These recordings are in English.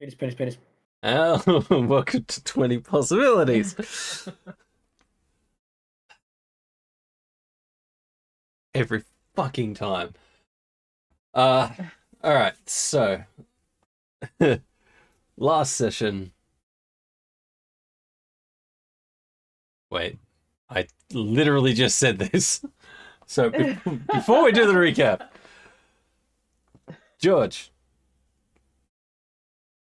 Penis. Oh, welcome to 20 Possibilities. Every fucking time. Alright, so last session. Wait, I literally just said this. So before we do the recap, George,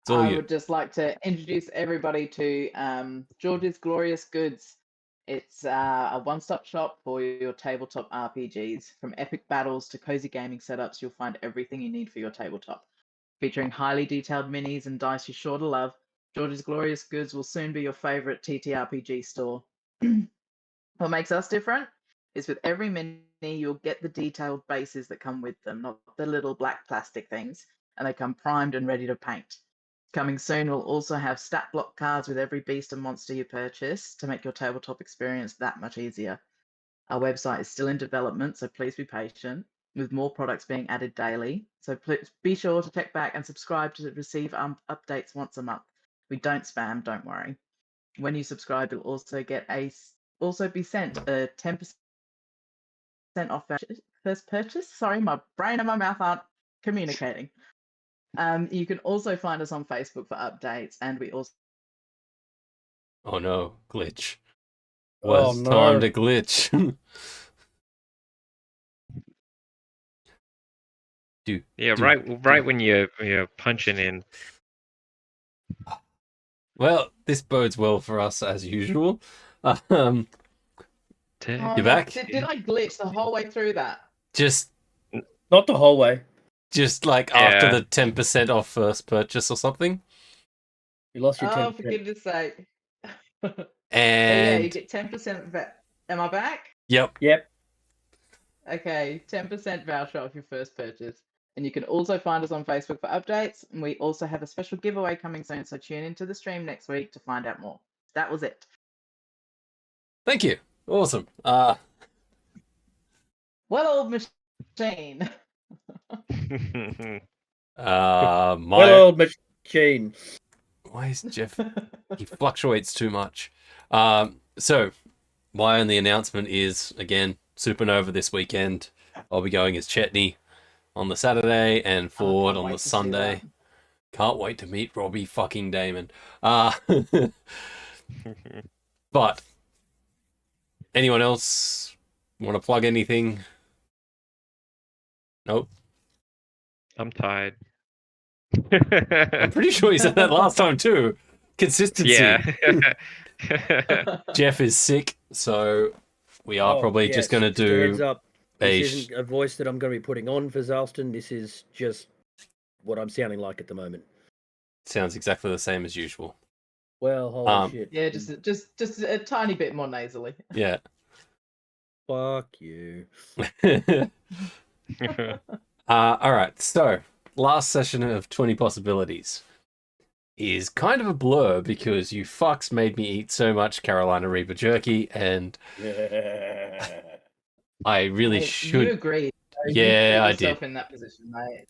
it's all I you. would just like to introduce everybody to George's Glorious Goods. It's a one-stop shop for your tabletop RPGs. From epic battles to cozy gaming setups, you'll find everything you need for your tabletop. Featuring highly detailed minis and dice you're sure to love, George's Glorious Goods will soon be your favorite TTRPG store. What makes us different is with every mini, you'll get the detailed bases that come with them, not the little black plastic things, and they come primed and ready to paint. Coming soon, we'll also have stat block cards with every beast and monster you purchase to make your tabletop experience that much easier. Our website is still in development, so please be patient, with more products being added daily. So please be sure to check back and subscribe to receive updates once a month. We don't spam, don't worry. When you subscribe, you'll also be sent a 10% off first purchase. Sorry, my brain and my mouth aren't communicating. You can also find us on Facebook for updates, and we also. Oh no, glitch. Oh, Was no. time to glitch. Right when you're punching in. Well, this bodes well for us as usual. Oh, You're back? Did I glitch the whole way through that? Just Not the whole way. like after Yeah. the 10% off first purchase or something. You lost your 10%. Oh, for goodness sake. And Yeah, you get 10% back. Am I back? Yep. Okay, 10% voucher off your first purchase. And you can also find us on Facebook for updates. And we also have a special giveaway coming soon, so tune into the stream next week to find out more. That was it. Thank you. Awesome. Well-oiled machine. Well-oiled machine. Why is Jeff? He fluctuates too much. So my only announcement is, again, Supernova this weekend. I'll be going as Chetney on the Saturday and Ford on the Sunday. Can't wait to meet Robbie fucking Damon. But anyone else want to plug anything? Nope. I'm tired. I'm pretty sure you said that last time too. Consistency. Yeah. Jeff is sick, so we are probably just going to Just a do heads up. This isn't a voice that I'm going to be putting on for Xalston. This is just what I'm sounding like at the moment. Sounds exactly the same as usual. Well, holy shit. Yeah, just a tiny bit more nasally. Yeah. Fuck you. All right. So, last session of 20 Possibilities is kind of a blur because you fucks made me eat so much Carolina Reaper jerky, and I really should. You agreed. Yeah, I did. did. In that position, mate.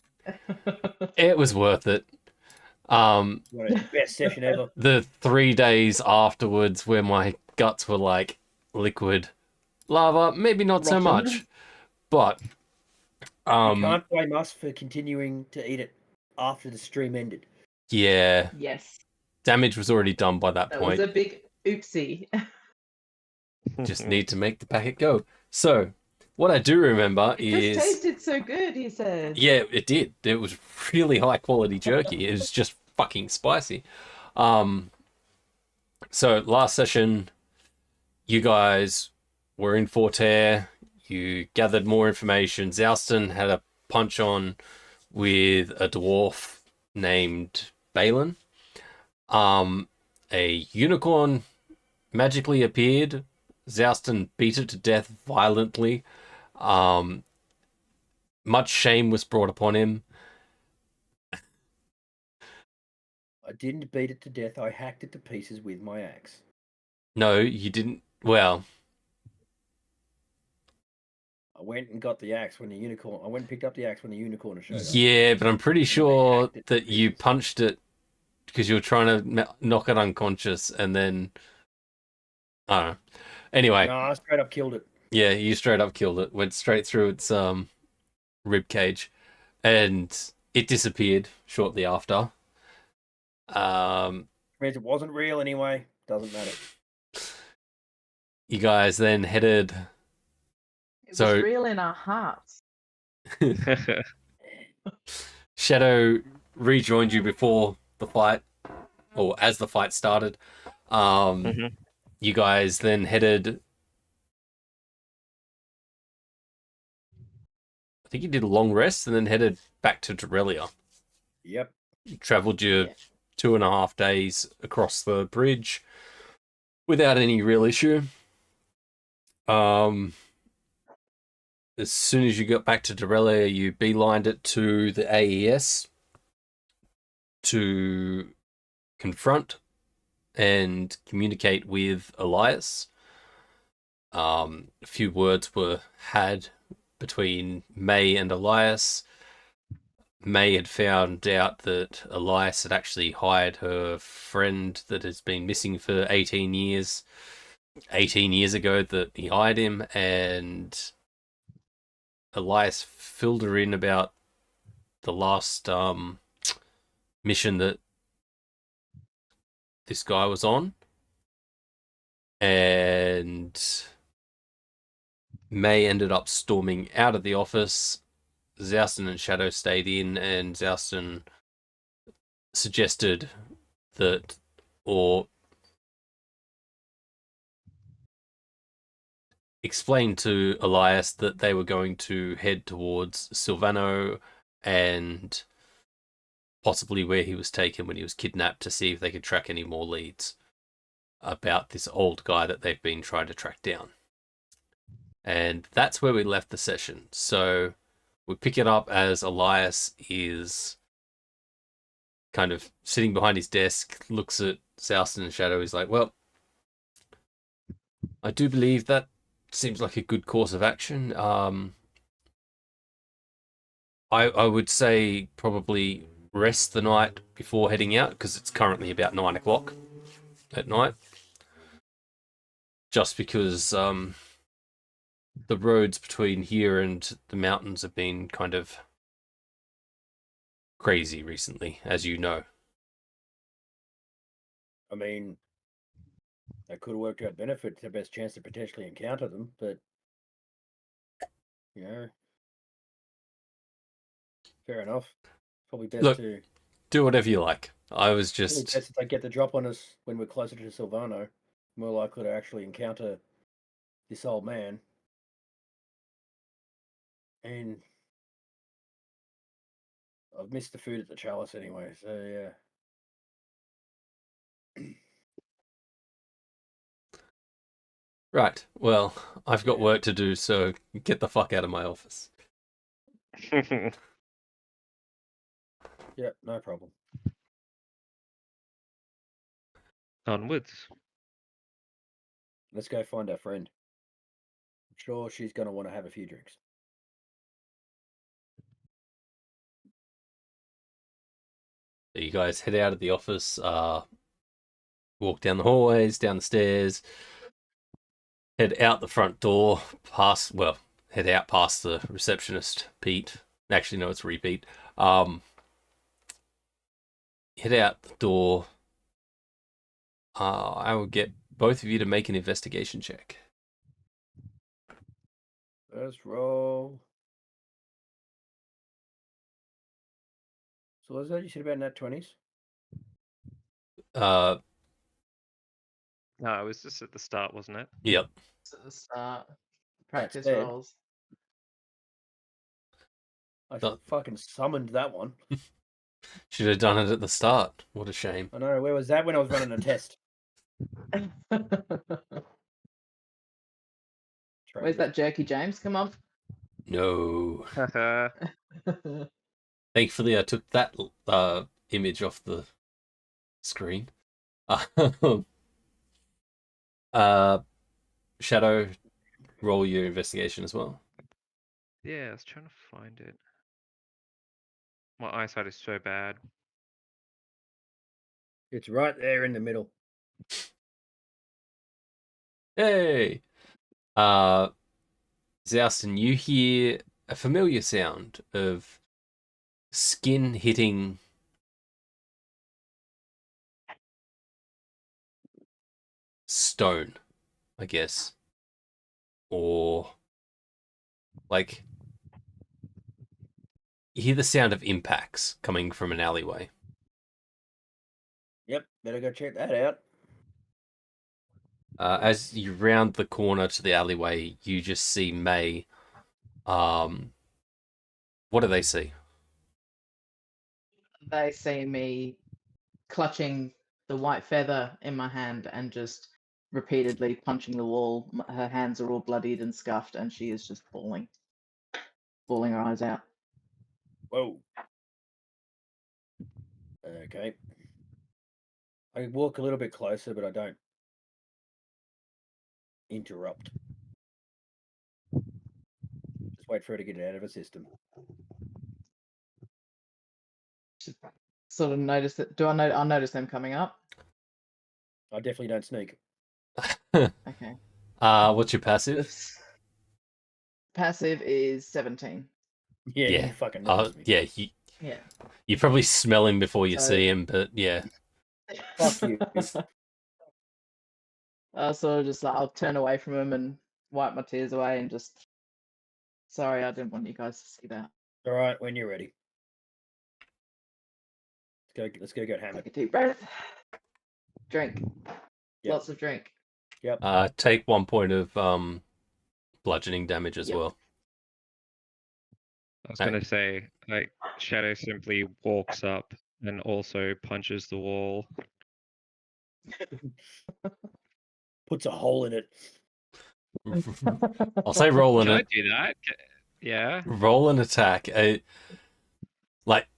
It was worth it. Best session ever. The 3 days afterwards, where my guts were like liquid lava, maybe not so much, but you can't blame us for continuing to eat it after the stream ended. Yeah. Yes. Damage was already done by that point. That was a big oopsie. Just need to make the packet go. So, what I do remember is... It just tasted so good, he said. Yeah, it did. It was really high quality jerky. It was just fucking spicy. So, last session, you guys were in Forterre. You gathered more information. Xalston had a punch on with a dwarf named Balin. A unicorn magically appeared. Xalston beat it to death violently. Much shame was brought upon him. I didn't beat it to death. I hacked it to pieces with my axe. No, you didn't. Well, I went and got the axe when the unicorn. I went and picked up the axe when the unicorn showed up. yeah, but I'm pretty sure that you punched it because you were trying to knock it unconscious, and then I don't know. Anyway, No, I straight up killed it. yeah, you straight up killed it. Went straight through its rib cage, and it disappeared shortly after. Means it wasn't real anyway. Doesn't matter. You guys then headed. It So- was real in our hearts. Shadow rejoined you before the fight, or as the fight started. You guys then headed. I think you did a long rest and then headed back to Dorelia. Yep. You travelled your 2.5 days across the bridge without any real issue. As soon as you got back to Dorelia, you beelined it to the AES to confront and communicate with Elias. A few words were had between May and Elias. May had found out that Elias had actually hired her friend that has been missing for 18 years. 18 years ago that he hired him, and Elias filled her in about the last mission that this guy was on. And May ended up storming out of the office. Xalston and Shadow stayed in, and Xalston suggested that, or explained to Elias that they were going to head towards Silvano and possibly where he was taken when he was kidnapped, to see if they could track any more leads about this old guy that they've been trying to track down. And that's where we left the session. So we pick it up as Elias is kind of sitting behind his desk, looks at Xalston and Shadow. He's like, well, I do believe that seems like a good course of action. I would say probably rest the night before heading out, because it's currently about 9 o'clock at night. Just because the roads between here and the mountains have been kind of crazy recently, as you know. I mean, that could have worked out benefit. It's the best chance to potentially encounter them, but fair enough. Probably best Look, to do whatever you like. I was probably just best if they get the drop on us when we're closer to Silvano. More likely to actually encounter this old man. And I've missed the food at the Chalice anyway, so yeah. right. Well, I've got Yeah. work to do, so get the fuck out of my office. Yeah, no problem. Onwards. Let's go find our friend. I'm sure she's going to want to have a few drinks. So you guys head out of the office, walk down the hallways, down the stairs, head out the front door, head out past the receptionist, Pete. Actually, no, it's Repeat. Head out the door. I will get both of you to make an investigation check. Let's roll. So what was that you said about nat 20s? Uh, No, it was just at the start, wasn't it? yep. So the start. Practice said. rolls. I should have fucking summoned that one. Should have done it at the start. What a shame. I know, where was that when I was running a test? Where's that jerky, James? Come on. No. Haha. Thankfully, I took that image off the screen. Shadow, roll your investigation as well. Yeah, I was trying to find it. My eyesight is so bad. It's right there in the middle. Hey! Xalston, you hear a familiar sound of skin hitting stone, I guess. Or, like, you hear the sound of impacts coming from an alleyway. Yep, better go check that out. As you round the corner to the alleyway, you just see May. What do they see? They see me clutching the white feather in my hand and just repeatedly punching the wall. Her hands are all bloodied and scuffed, and she is just bawling her eyes out. Whoa. Okay. I walk a little bit closer, but I don't interrupt. Just wait for her to get it out of her system. Just sort of notice that. Do I know? I'll notice them coming up. I definitely don't sneak. Okay. What's your passive? This passive is 17. Yeah, Yeah. you fucking noticed me. Yeah, Yeah. you probably smell him before you So- see him, but yeah. Fuck you. So just like I'll turn away from him and wipe my tears away and just. Sorry, I didn't want you guys to see that. All right, when you're ready. Let's go get hammered. Take a deep breath. Drink. Yep. Lots of drink. Yep. Take 1 point of bludgeoning damage as Yep. well. I was gonna say, like, Shadow simply walks up and also punches the wall. Puts a hole in it. I'll say roll Can I an do that? Yeah. roll an attack. Like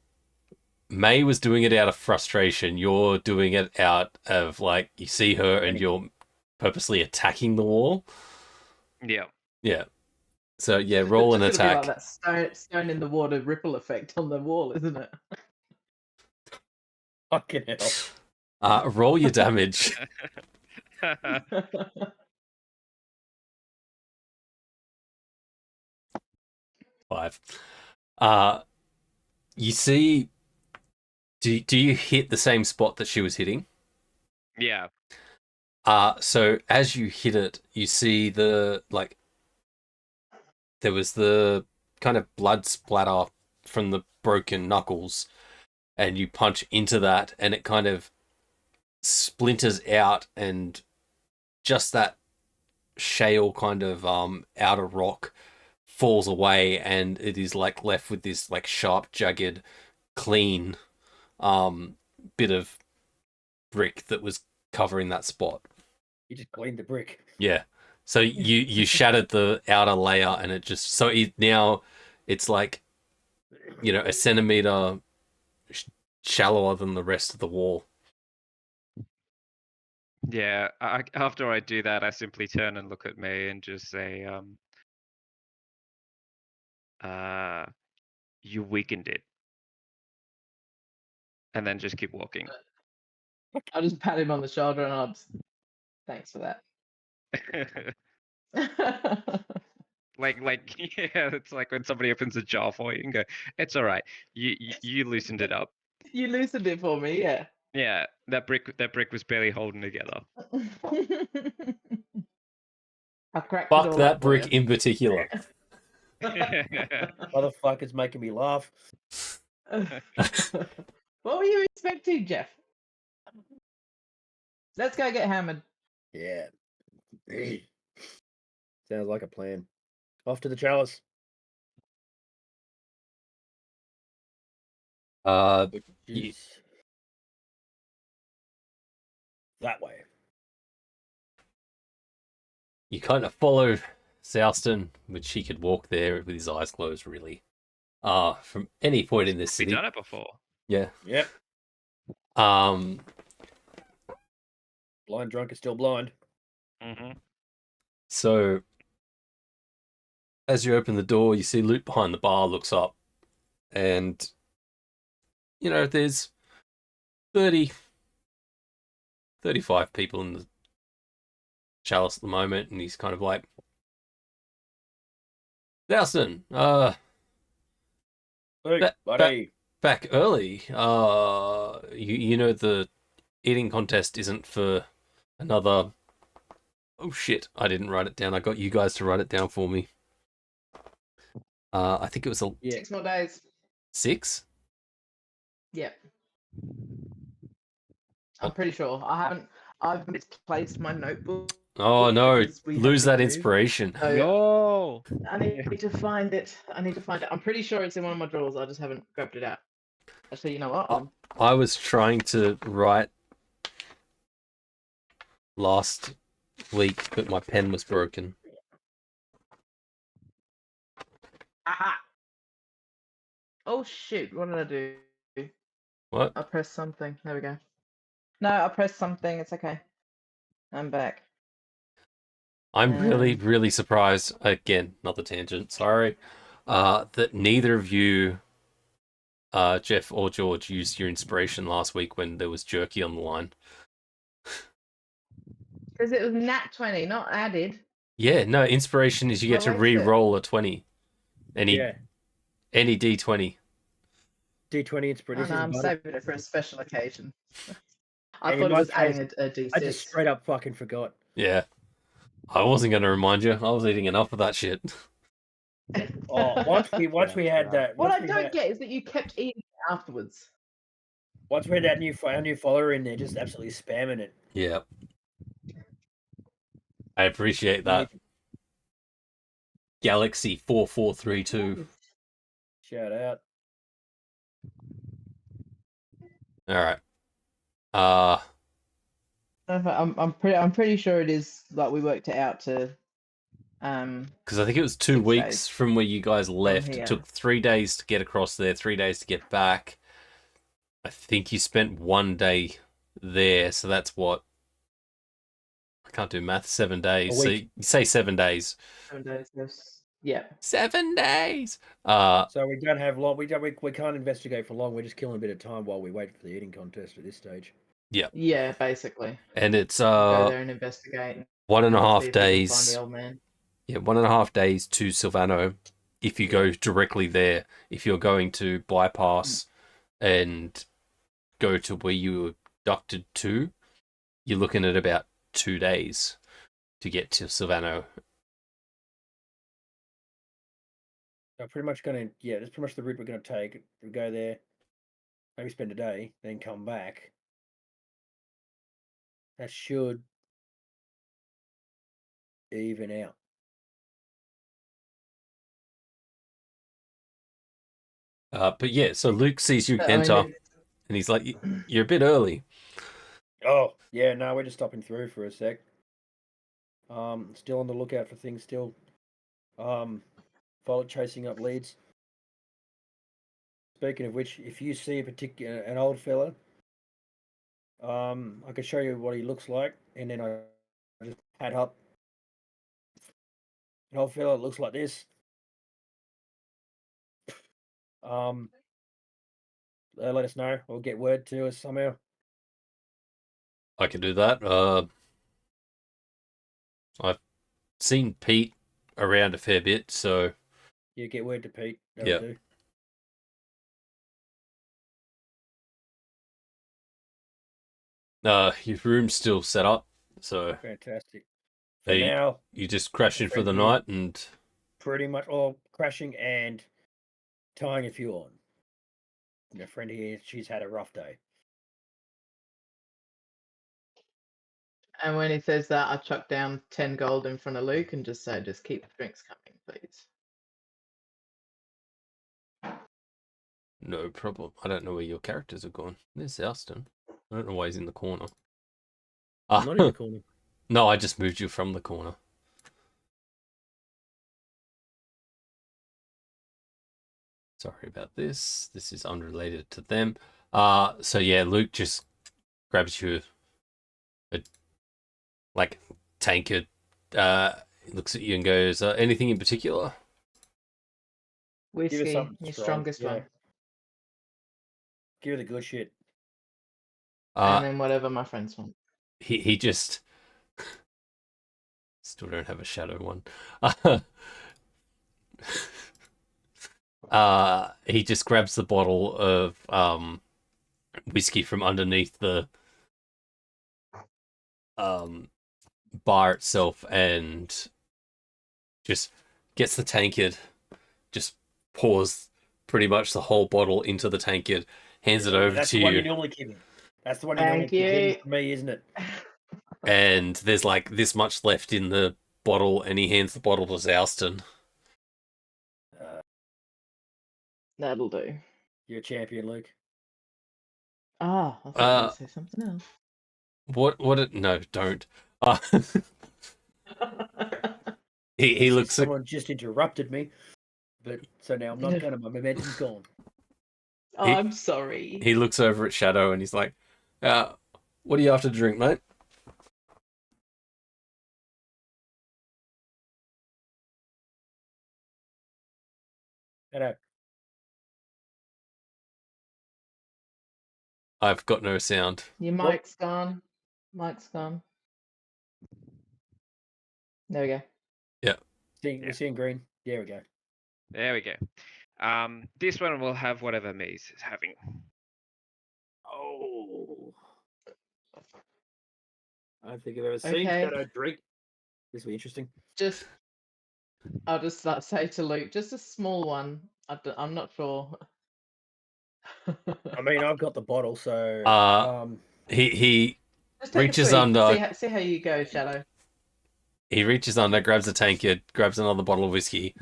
May was doing it out of frustration. You're doing it out of like you see her and you're purposely attacking the wall. Yeah. Yeah. So yeah, roll an It's gonna be attack. like that stone in the water ripple effect on the wall, isn't it? Fucking hell. Roll your damage. 5. You see. Do you hit the same spot that she was hitting? Yeah. So as you hit it, you see there was the kind of blood splatter from the broken knuckles, and you punch into that, and it kind of splinters out, and just that shale kind of outer rock falls away, and it is like left with this like sharp, jagged, clean bit of brick that was covering that spot. You just cleaned the brick. Yeah. So you shattered the outer layer, and it just now it's like, a centimeter shallower than the rest of the wall. Yeah. After I do that, I simply turn and look at May and just say, you weakened it. And then just keep walking. I'll just pat him on the shoulder and I'll just, thanks for that. like yeah, it's like when somebody opens a jar for you and go, it's all right. You loosened it up. You loosened it for me, yeah. Yeah, that brick was barely holding together. I cracked it Fuck all that up for brick you. in particular. Motherfucker's making me laugh. What were you expecting, Jeff? Let's go get hammered. Yeah. Sounds like a plan. Off to the chalice. Which Ye- is that way. you kind of follow Xalston, which he could walk there with his eyes closed, really. From any point in this We've city. done it before. Yeah. Yep. Um. Blind drunk is still blind. Mm-hmm. So, as you open the door, you see Luke behind the bar looks up, and there's 30, 35 people in the chalice at the moment, and he's kind of like, Xalston, Hey, Ba- buddy. back early. You know the eating contest isn't for another. Oh shit! I didn't write it down. I got you guys to write it down for me. I think it was a Yeah. 6 more days. 6. Yep. I'm pretty sure. I've misplaced my notebook. Oh no! because we had Lose to that move. inspiration. So No. I need to find it. I'm pretty sure it's in one of my drawers. I just haven't grabbed it out. Actually, you know what? Oh. I was trying to write last week, but my pen was broken. Aha! Oh shoot! What did I do? What? I pressed something. There we go. No, I pressed something. It's okay. I'm back. I'm really surprised. Again, not the tangent. Sorry. That neither of you, Jeff or George, used your inspiration last week when there was jerky on the line. Because it was nat 20, not added. Yeah, no. Inspiration is you get to What makes it? re-roll a 20. Yeah. Any D20. D20 Oh, inspiration. no, I'm saving it for a special occasion. I And thought in it my was adding case, a D6. I just straight up fucking forgot. Yeah. I wasn't going to remind you. I was eating enough of that shit. Oh, once we had that. What Once I we don't had, get is that you kept eating it afterwards. once we had that our new follower in there, just absolutely spamming it. Yeah. I appreciate that. Galaxy 4432. Shout out. All right. I'm pretty sure it is like we worked it out to. Because I think it was 2 6 weeks days from where you guys left. It here. took 3 days to get across there, 3 days to get back. I think you spent 1 day there, so that's what? I can't do math. 7 days. So you say 7 days. 7 days. Yes. Yeah. 7 days. So we don't have long. We can't investigate for long. We're just killing a bit of time while we wait for the eating contest at this stage. Yeah. Yeah, basically. And it's Go there and investigate. 1.5 see if we can days. Find the old man. Yeah, 1.5 days to Silvano. If you go directly there, if you're going to bypass and go to where you were abducted to, you're looking at about 2 days to get to Silvano. So pretty much that's pretty much the route we're gonna take. We go there, maybe spend a day, then come back. That should even out. But yeah, so Luke sees you I mean, enter, and he's like, "You're a bit early." Oh yeah, no, we're just stopping through for a sec. Still on the lookout for things. Still, follow chasing up leads. Speaking of which, if you see an old fella, I can show you what he looks like, and then I just add up. An old fella looks like this. Let us know, or get word to us somehow. I can do that. I've seen Pete around a fair bit, so Yeah, get word to Pete. Yeah. Do. your room's still set up, so Fantastic. For Hey, now, you just crash in for the Friend here. night, and pretty much all crashing and tying a few on. My friend here, she's had a rough day. And when he says that, I chuck down 10 gold in front of Luke and just say, just keep the drinks coming, please. no problem. I don't know where your characters have gone. There's Xalston. I don't know why he's in the corner. I'm not in the corner. No, I just moved you from the corner. Sorry about this. This is unrelated to them. So yeah, Luke just grabs you a tankard, looks at you and goes, anything in particular? Whiskey, something your strong, strongest yeah. one. Give it a good shit. And then whatever my friends want. he just still don't have a shadow one. He just grabs the bottle of whiskey from underneath the bar itself and just gets the tankard, just pours pretty much the whole bottle into the tankard, hands it over That's to the one you you, normally give him. That's the one you normally Thank give him you. for me, isn't it? and there's like this much left in the bottle, and he hands the bottle to Xalston. That'll do. You're a champion, Luke. Ah, I thought you were going to say something else. No, don't. He looks at, Someone just interrupted me, but so now I'm not gonna. My momentum's gone. Oh, He- I'm sorry. he looks over at Shadow and he's like, what do you have to drink, mate? Hello. I've got no sound. Your mic's gone. Mic's gone. There we go. We're seeing green. There we go. There we go. This one will have whatever Maze is having. Oh. I don't think I've ever seen Okay. Shadow drink. This will be interesting. I'll just say to Luke, just a small one. I'm not sure. I mean, I've got the bottle, so He Just take reaches a swig. under. See how you go, Shadow. He reaches under, grabs a tankard, grabs another bottle of whiskey,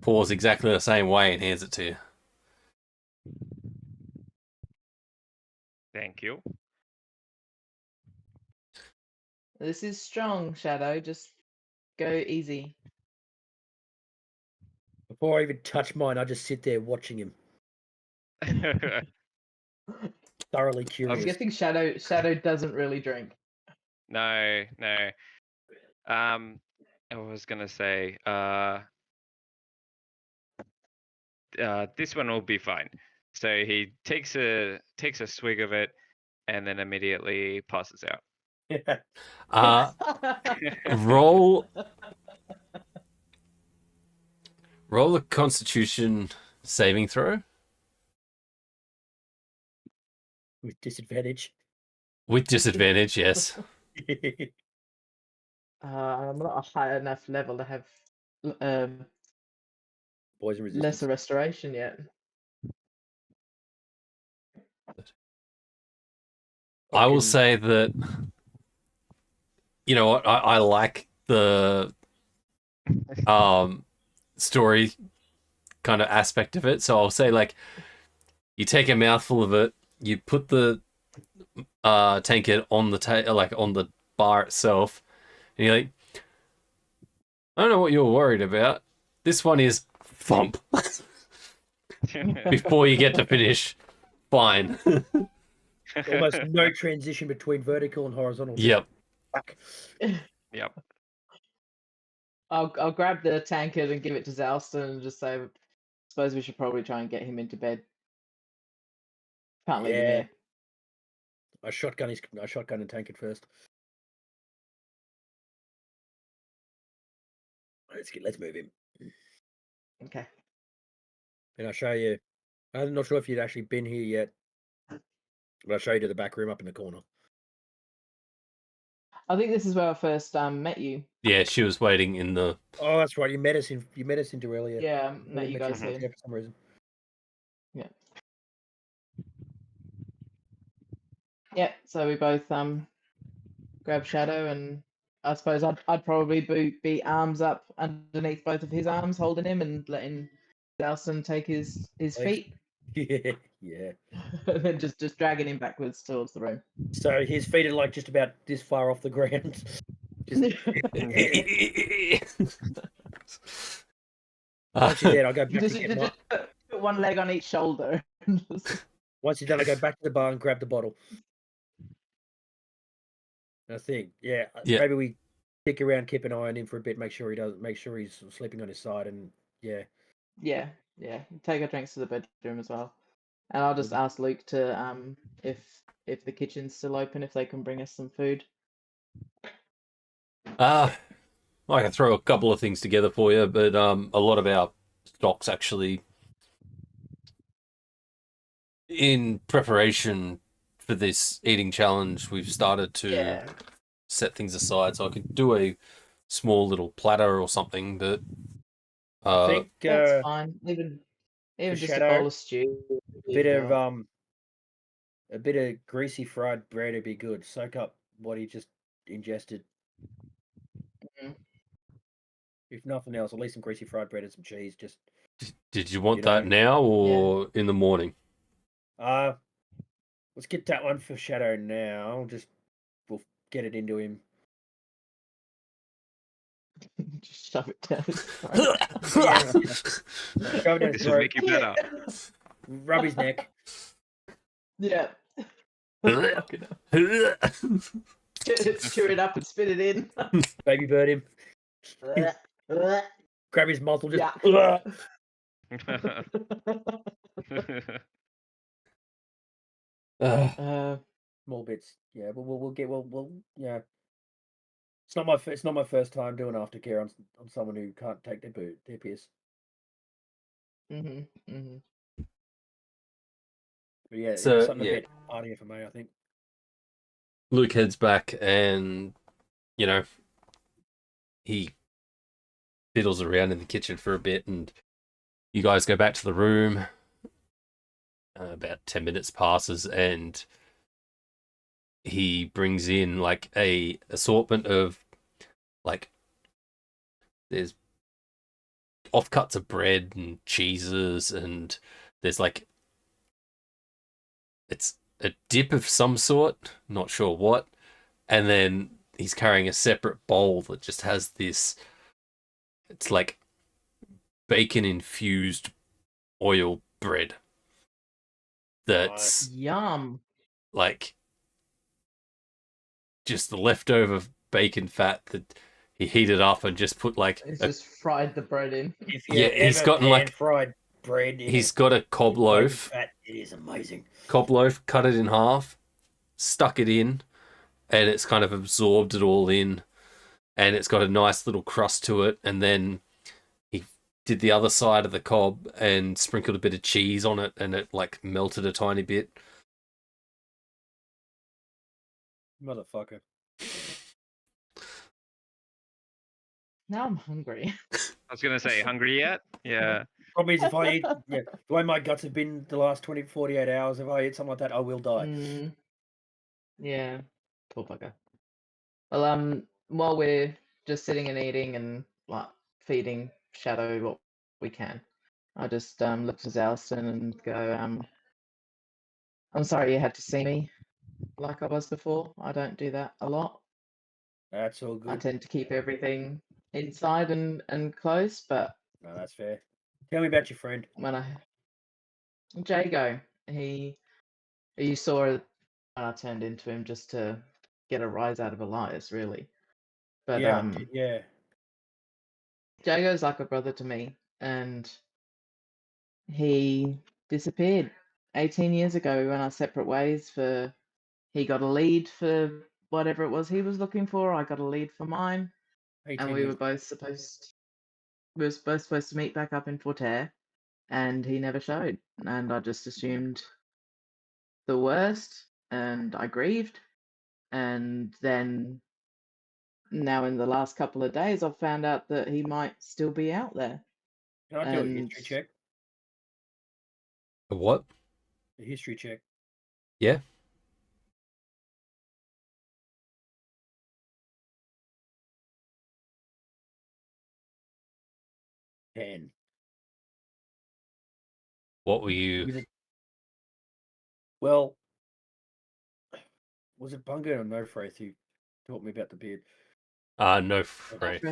pours exactly the same way, and hands it to you. Thank you. This is strong, Shadow. Just go easy. before I even touch mine, I just sit there watching him, thoroughly I'm curious. guessing Shadow doesn't really drink. No. I was gonna say, this one will be fine. So he takes a swig of it, and then immediately passes out. Roll a Constitution saving throw With disadvantage. with disadvantage. Yes. I'm not a high enough level to have Poison resistance. lesser restoration yet. I will say that, you know what, I like the story kind of aspect of it. So I'll say, like, you take a mouthful of it, you put the tankard on the on the bar itself, and you're like, I don't know what you're worried about. This one is thump. Before you get to finish, fine. Almost no transition between vertical and horizontal. Yep. Yep. I'll grab the tankard and give it to Xalston and just say, suppose we should probably try and get him into bed. Can't leave him here. I shotgun and tankard first. Let's move him. Okay. And I'll show you. I'm not sure if you'd actually been here yet, but I'll show you to the back room up in the corner. I think this is where I first met you. Yeah, she was waiting in the. Oh, that's right. You met us into earlier. Yeah, We met you guys here here. for some reason. Yeah. Yeah. So we both grab Shadow, and I suppose I'd probably be arms up underneath both of his arms, holding him and letting Xalston take his Legs. feet, Yeah. and then just dragging him backwards towards the room. So his feet are like just about this far off the ground. Just once you're there, I'll go back just, to get my. just put one leg on each shoulder. Once you're done, I go back to the bar and grab the bottle. I think, yeah, maybe we stick around, keep an eye on him for a bit, make sure he's sleeping on his side, and yeah. Yeah. Take our drinks to the bedroom as well, and I'll just ask Luke to if the kitchen's still open, if they can bring us some food. I can throw a couple of things together for you, but a lot of our stocks actually, in preparation for this eating challenge, we've started to Yeah. set things aside, so I could do a small little platter or something. But I think That's fine. for Even just a Shadow, bowl of stew would a be bit a of go. greasy fried bread would be good. Soak up what he just ingested. Mhm. If nothing else, at least some greasy fried bread and some cheese. Just did you want you that know, now or in the morning? uh, let's get that one for Shadow now. We'll get it into him. Just shove it down his throat. Yeah, shove it down his This will throat. make you better. Rub his neck. Yeah. Fucking hell. Chew it up and spit it in. Baby bird him. Grab his muzzle. Just. Yeah. uh, Small bits. Yeah, but we'll get. We'll yeah. It's not my first time doing aftercare on someone who can't take their piss. mhm, mhm. But yeah, So something a yeah, bit hardier for me, I think. Luke heads back, and you know he fiddles around in the kitchen for a bit, and you guys go back to the room. About 10 minutes passes, and he brings in like a assortment of like there's offcuts of bread and cheeses, and there's like it's a dip of some sort, not sure what, and then he's carrying a separate bowl that just has this. It's like bacon infused oil bread that's Yum. like just the leftover bacon fat that he heated up and just put like He's just fried the bread in. If you yeah, he's ever gotten pan like fried bread he's got a cob in bacon loaf, fat, it is amazing. cut it in half, stuck it in, and it's kind of absorbed it all in, and it's got a nice little crust to it, and then he did the other side of the cob and sprinkled a bit of cheese on it, and it like melted a tiny bit. Motherfucker. Now I'm hungry. I was gonna say, hungry yet? Yeah. Problem is, if I eat, the way my guts have been the last 48 hours, if I eat something like that, I will die. Mm, yeah. Poor bugger. Well, while we're just sitting and eating and like feeding Shadow what we can, I just look to Xalston and go, I'm sorry you had to see me like I was before. I don't do that a lot. That's all I good. tend to keep everything inside and close, but No, that's fair. Tell me about your friend. when Jago, you saw it when I turned into him just to get a rise out of Elias, really. But Yeah, yeah. Jago's like a brother to me, and he disappeared 18 years ago. We went our separate ways for he got a lead for whatever it was he was looking for. I got a lead for mine, and 18 we years. were both supposed to meet back up in Forterre, and he never showed. And I just assumed the worst, and I grieved. And then now in the last couple of days, I've found out that he might still be out there. Can I do a And history check? A what? A history check. Yeah. Ten. What were you? With it. Well, was it Bunga or No Phrase who taught me about the beard? No phrase.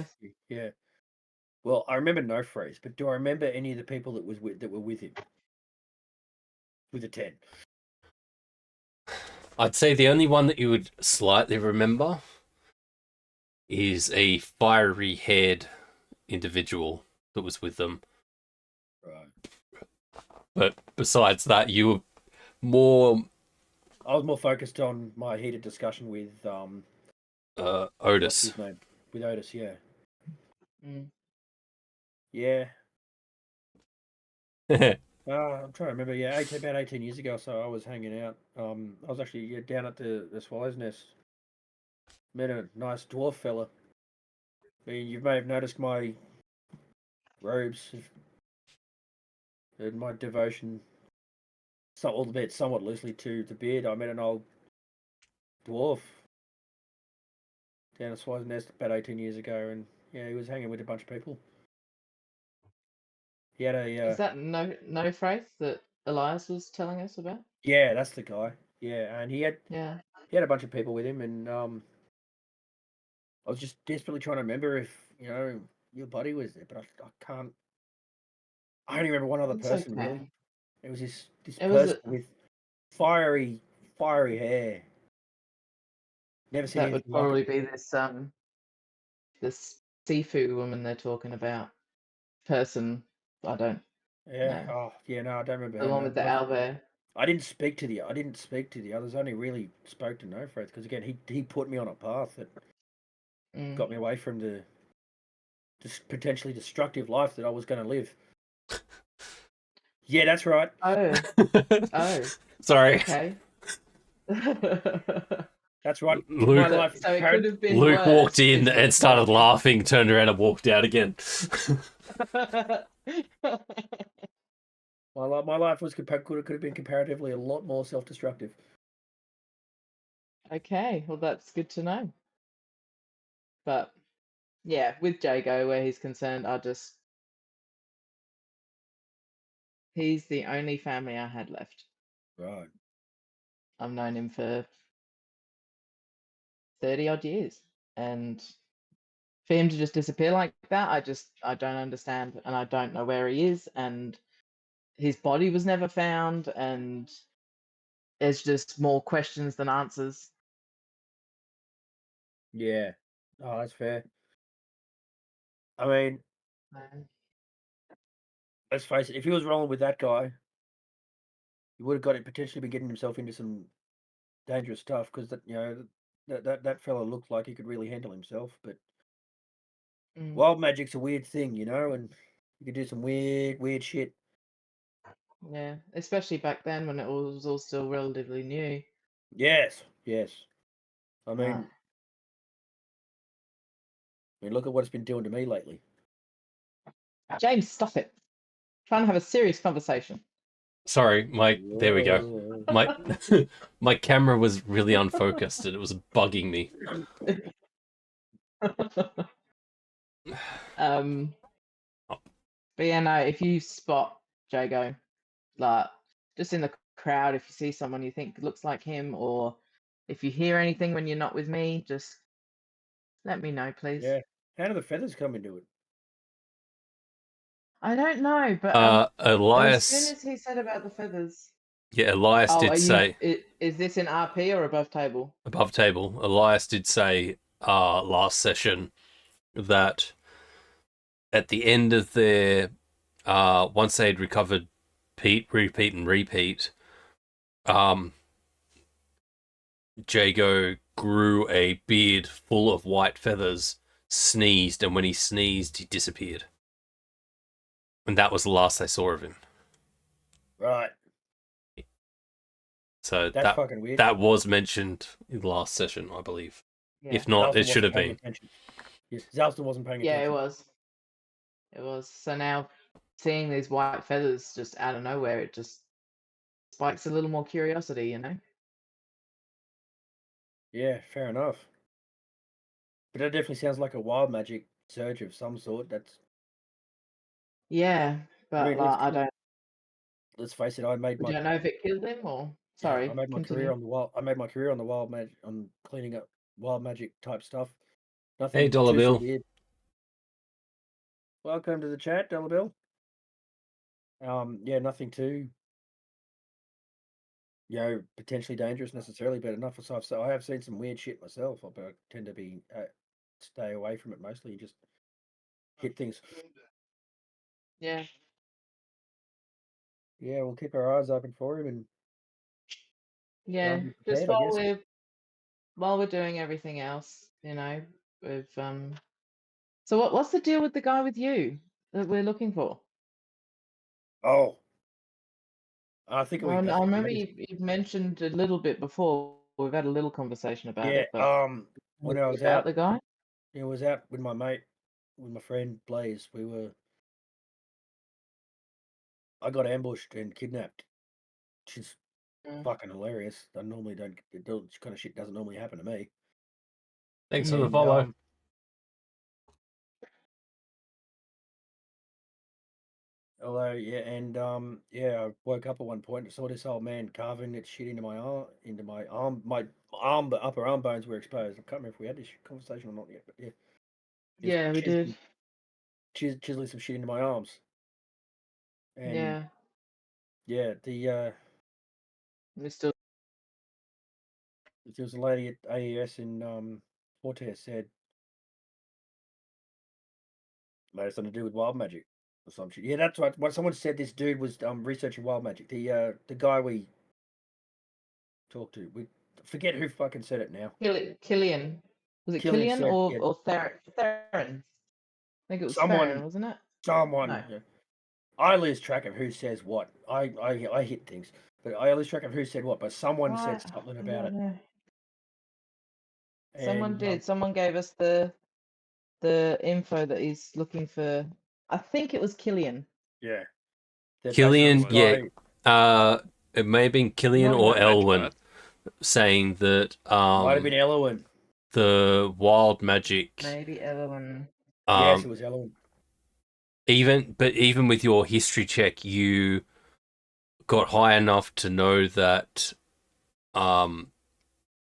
Yeah. Well, I remember No Phrase, but do I remember any of the people that were with him? With a 10. I'd say the only one that you would slightly remember is a fiery haired individual that was with them. Right. But besides that, you were more. I was more focused on my heated discussion with What's Otis. his name? With Otis, yeah. Mm. Yeah. I'm trying to remember. Yeah, about 18 years ago or so, I was hanging out. I was actually down at the Swallow's Nest. Met a nice dwarf fella. I mean, you may have noticed my robes and my devotion, albeit somewhat loosely, to the beard. I met an old dwarf down at Swallow's Nest about 18 years ago, and yeah, he was hanging with a bunch of people. He had Is a that no phrase that Elias was telling us about? yeah, that's the guy. Yeah, and Yeah. he had a bunch of people with him, and I was just desperately trying to remember if your buddy was there, but I can't. I only remember one other It's person okay. really. It was this It was person with fiery hair. Never seen that would anything like it. probably be this seafood woman they're talking about. Person, I don't Yeah. know. Oh, yeah. No, I don't remember The her one with name. the owlbear. I didn't speak to the others. I only really spoke to Nofreth because again, he put me on a path that Mm. got me away from the potentially destructive life that I was going to live. Yeah, that's right. Oh, oh, Sorry. okay. That's right. Luke, My life. So it could have been Luke worse, walked in is what and you're started saying. laughing, turned around and walked out again. My life was could have been comparatively a lot more self-destructive. Okay, well that's good to know. But yeah, with Jago, where he's concerned, he's the only family I had left. Right. I've known him for 30 odd years. And for him to just disappear like that, I don't understand, and I don't know where he is, and his body was never found, and there's just more questions than answers. Yeah. Oh, that's fair. I mean, Um, let's face it. If he was rolling with that guy, he would have got it potentially be getting himself into some dangerous stuff because that fella looked like he could really handle himself. But mm, wild magic's a weird thing, and you could do some weird shit. yeah, especially back then when it was all still relatively new. Yes. Yes. I Ah, mean, look at what it's been doing to me lately. James, stop it. Trying to have a serious conversation. Sorry, there we go. Whoa. My camera was really unfocused and it was bugging me. But yeah, no, if you spot Jago, like just in the crowd, if you see someone you think looks like him, or if you hear anything when you're not with me, just let me know, please. Yeah. How do the feathers come into it? I don't know, but as soon Elias, as he said about the feathers. yeah, Elias Oh, did say is this in RP or above table? above table. Elias did say last session that at the end of their once they'd recovered repeat and repeat, Jago grew a beard full of white feathers, sneezed, and when he sneezed, he disappeared. And that was the last they saw of him. Right. So That's fucking weird. that was mentioned in the last session, I believe. Yeah. If not, Xalston it should wasn't have paying been. attention. Yes, Xalston wasn't paying Yeah, attention. it was. It was. So now seeing these white feathers just out of nowhere, it just spikes a little more curiosity, you know? Yeah, fair enough. But that definitely sounds like a wild magic surge of some sort. Yeah, but mean, like let's face it. I made we my don't know if it killed him or sorry, career continue. on the wild. I made my career on the wild magic, on cleaning up wild magic type stuff. Hey, Nothing Dollar too Bill. severe. Welcome to the chat, Dollar Bill. Yeah, nothing too, potentially dangerous necessarily, but enough for stuff. So I have seen some weird shit myself, but I tend to be stay away from it mostly. Just hit things. Yeah. Yeah, we'll keep our eyes open for him and Yeah. be Just prepared, I guess. while we're doing everything else, you know, with So what's the deal with the guy with you that we're looking for? Oh, I think I we remember had this. you've mentioned a little bit before. We've had a little conversation about Yeah. it, but When I was about out, the guy. it was out with my mate, with my friend Blaze. I got ambushed and kidnapped, which is Mm. fucking hilarious. I normally don't. This kind of shit doesn't normally happen to me. Thanks for the And follow. although yeah, and yeah, I woke up at one point and saw this old man carving that shit into my arm, the upper arm bones were exposed. I can't remember if we had this conversation or not yet, but yeah, he was Yeah, we did. chiseling some shit into my arms, and Yeah, yeah, we still. there was a lady at AES in Fortes said, "Mate, it's something to do with wild magic or some shit." Yeah, that's right. What someone said, this dude was researching wild magic. The guy we talked to, we forget who fucking said it now. Killian. Was it Killian Killian said, yeah, or Theron? I think it was Theron, someone, wasn't it? someone. No. Yeah. I lose track of who says what. I hit things, but I lose track of who said what. But someone said Right. something I about don't it, know. Someone and did. Someone gave us the info that he's looking for. I think it was Killian. yeah, that basically this Killian, yeah, guy it may have been Killian Not or Not much Elwyn worth. saying that might have been Elowen. the wild magic, maybe Evelyn. Yes, it um, was Elowen. even with your history check, you got high enough to know that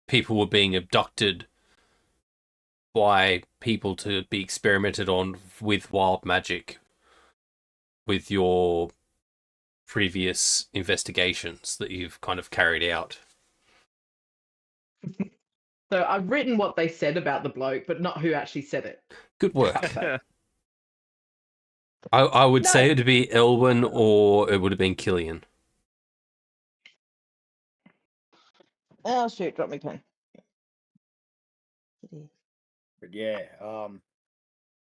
people were being abducted by people to be experimented on with wild magic with your previous investigations that you've kind of carried out. So I've written what they said about the bloke, but not who actually said it. Good work. Okay. I would No. say it'd be Elwyn or it would have been Killian. Oh shoot! Drop me pen. But yeah,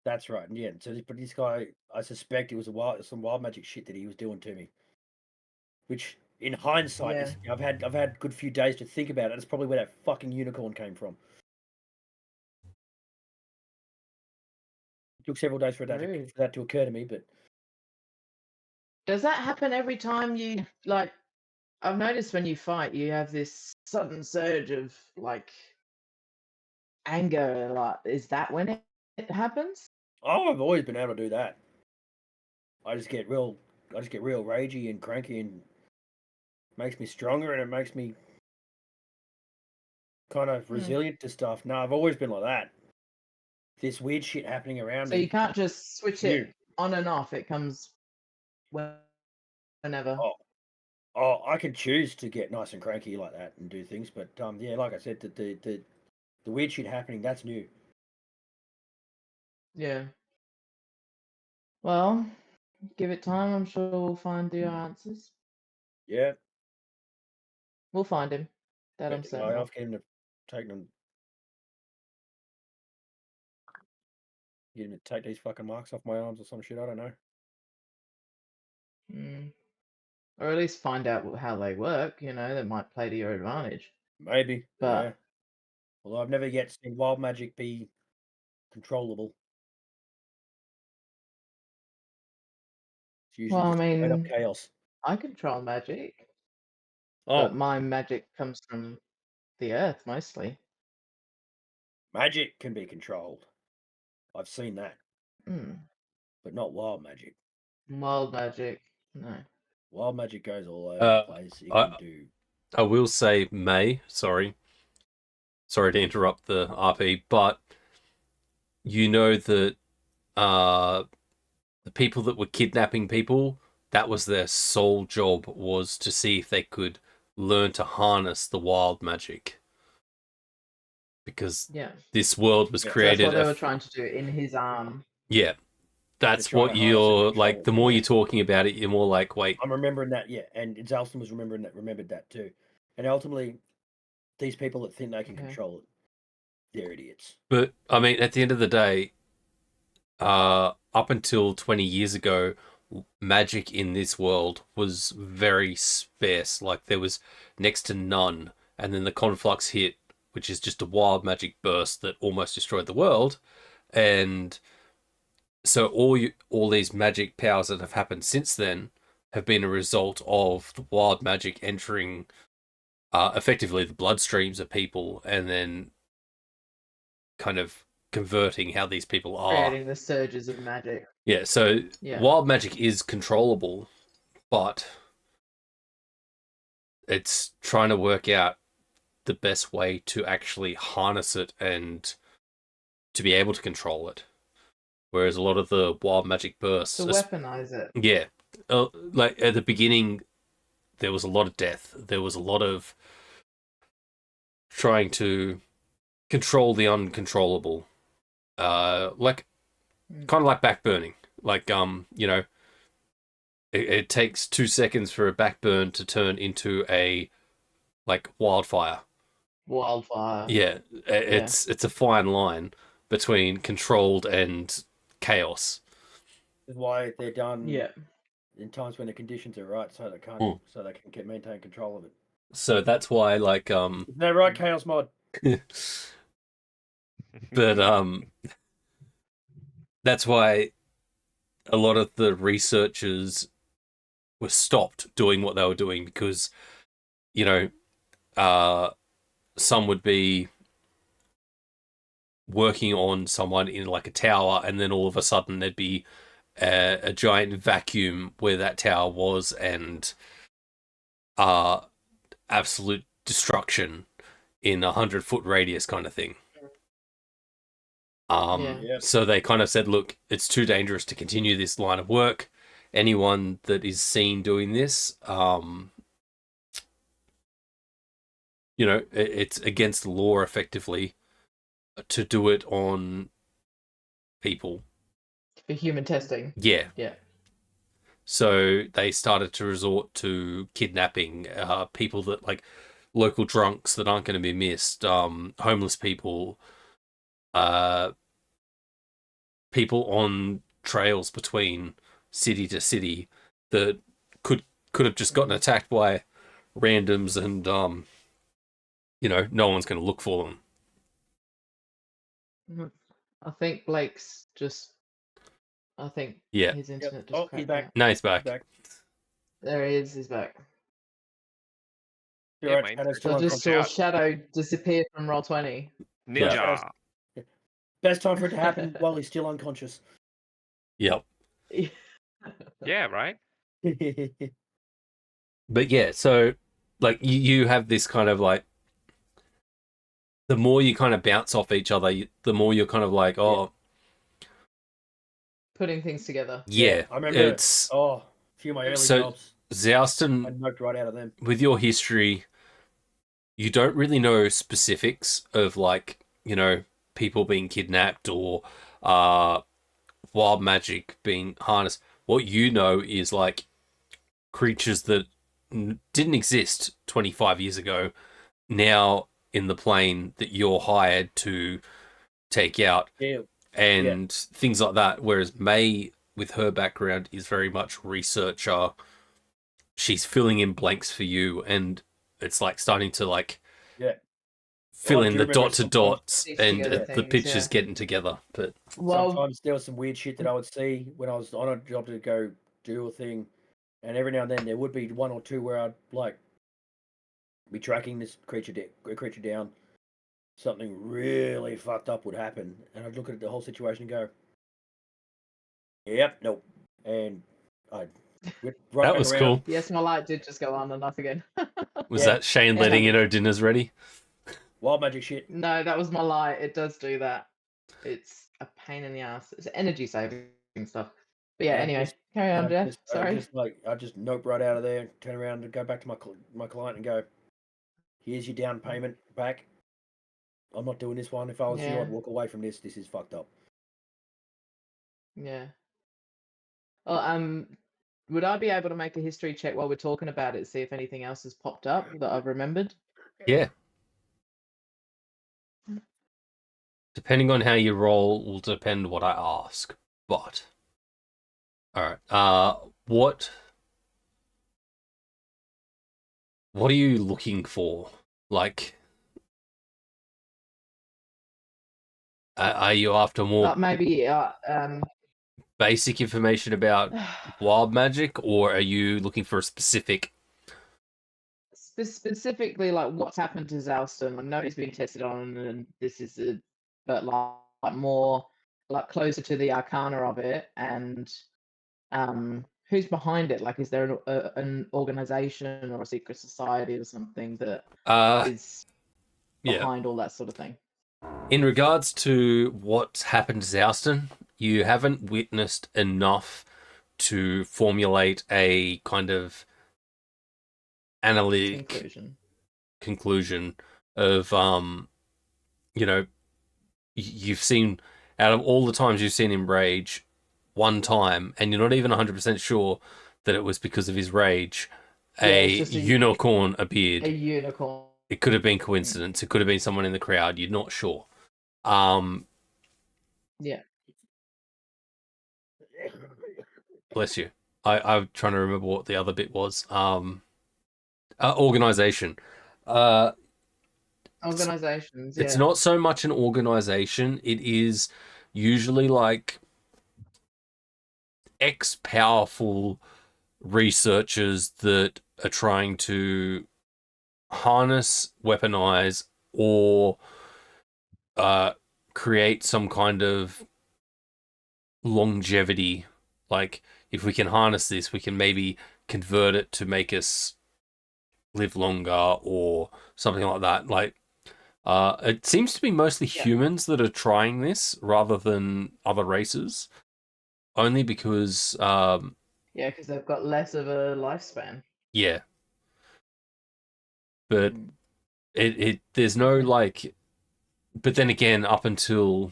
that's right. And yeah, so but this guy, I suspect it was some wild magic shit that he was doing to me. Which, in hindsight, Yeah. is I've had good few days to think about it. That's probably where that fucking unicorn came from. It took several days for Rude. that to occur to me, but Does that happen every time you like? I've noticed when you fight, you have this sudden surge of like anger. Like, is that when it happens? oh, I've always been able to do that. I just get real ragey and cranky, and makes me stronger, and it makes me kind of resilient to stuff. No, I've always been like that. This weird shit happening around So you me. can't just switch New. it on and off. It comes whenever. Oh, I can choose to get nice and cranky like that and do things, but yeah, like I said, the weird shit happening, that's new. Yeah. Well, give it time. I'm sure we'll find the answers. Yeah, We'll find him. That I'm but certain of. I've get him to get him to take these fucking marks off my arms or some shit. I don't know. Mm. Or at least find out how they work. You know, that might play to your advantage. Maybe, yeah. But Although I've never yet seen wild magic be controllable. It's usually well, I just straight up mean, chaos. I control magic, but Oh, my magic comes from the earth mostly. magic can be controlled. I've seen that, Mm. but not wild magic. Wild magic, no. Wild magic goes all over the place. It can I do. I will say May. Sorry to interrupt the RP, but you know that the people that were kidnapping people, that was their sole job, was to see if they could learn to harness the wild magic. Because Yeah. this world was Yeah. So that's created. what they were trying to do in his arm. Yeah, that's trying what to harness and you're control like. it, The more yeah. you're talking about it, you're more like, wait. I'm remembering that, yeah. And Xalston was remembered that too. And ultimately, these people that think they can Okay. control it, They're idiots. But I mean, at the end of the day, up until 20 years ago, magic in this world was very sparse. Like there was next to none, and then the conflux hit, which is just a wild magic burst that almost destroyed the world, and so all these magic powers that have happened since then have been a result of the wild magic entering effectively the bloodstreams of people, and then kind of converting how these people are. Creating the surges of magic. Yeah, so Yeah. wild magic is controllable, but it's trying to work out the best way to actually harness it and to be able to control it. Whereas a lot of the wild magic bursts, To weaponize it. yeah, like at the beginning, there was a lot of death. There was a lot of trying to control the uncontrollable, like kind of like backburning. Like you know, it takes 2 seconds for a backburn to turn into a like wildfire. Wildfire. Yeah, it's a fine line between controlled and chaos. This is why they're done Yeah. in times when the conditions are right, so they can't, Mm. so they can maintain control of it. So that's why, like, Isn't that right, Chaos Mod? but that's why a lot of the researchers were stopped doing what they were doing because, you know, some would be working on someone in like a tower, and then all of a sudden there'd be a giant vacuum where that tower was, and absolute destruction in 100-foot radius kind of thing. Yeah. So they kind of said, look, it's too dangerous to continue this line of work. Anyone that is seen doing this, you know, it's against the law effectively to do it on people. For human testing. Yeah. Yeah. So they started to resort to kidnapping people that, like, local drunks that aren't going to be missed, homeless people, people on trails between city to city that could have just gotten attacked by randoms, and you know, no one's going to look for them. I think Blake's just. I think Yeah. his internet just Oh, cracked he's back. out. No, he's back. There he is. He's back. You're Yeah, right, mate. Shadow's So still I just unconscious. saw Shadow disappear from Roll20. Ninja. Best time for it to happen while he's still unconscious. Yep. Yeah, right. But yeah, so like you have this kind of like, the more you kind of bounce off each other, the more you're kind of like, oh, Putting things together. yeah, I remember. it's A few of my early so jobs. I Xalston, noped right out of them. with your history, you don't really know specifics of, like, you know, people being kidnapped or wild magic being harnessed. What you know is like creatures that didn't exist 25 years ago now in the plane that you're hired to take out, Yeah. and things like that. Whereas May, with her background, is very much researcher. She's filling in blanks for you, and it's like starting to like fill in the dot to dots, and the pictures getting together. But sometimes there was some weird shit that I would see when I was on a job to go do a thing, and every now and then there would be one or two where I'd like be tracking this creature down. Something really fucked up would happen, and I'd look at the whole situation and go, "Yep, nope," and I'd right that back was around. cool. Yes, my light did just go on and off again. Was that Shane letting you know dinner's ready? Wild magic shit. No, that was my light. It does do that. It's a pain in the ass. It's energy saving stuff. But yeah, anyway, carry on, Jeff. Sorry. I just nope right out of there, turn around and go back to my client and go, "Here's your down payment back. I'm not doing this one. If I was you, I'd walk away from this. This is fucked up." Yeah. Well, would I be able to make a history check while we're talking about it, see if anything else has popped up that I've remembered? Yeah. Depending on how you roll will depend what I ask. But all right. What are you looking for? Like, are you after more Maybe basic information about wild magic, or are you looking for a specific? specifically like what's happened to Xalston. I know he's been tested on, and this is but like more like closer to the arcana of it, and who's behind it? Like, is there an organization or a secret society or something that is Yeah. behind all that sort of thing? In regards to what's happened to Xalston, you haven't witnessed enough to formulate a kind of analytic conclusion of you've seen, out of all the times you've seen him rage, one time, and you're not even 100% sure that it was because of his rage, a unicorn appeared. A unicorn. It could have been coincidence. It could have been someone in the crowd. You're not sure. Yeah. Bless you. I'm trying to remember what the other bit was. Organization. Organizations. It's not so much an organization. It is usually like ex-powerful researchers that are trying to harness, weaponize, or create some kind of longevity. Like, if we can harness this, we can maybe convert it to make us live longer or something like that. Like, it seems to be mostly humans that are trying this rather than other races. Only because... because they've got less of a lifespan. Yeah. But there's no, like... But then again, up until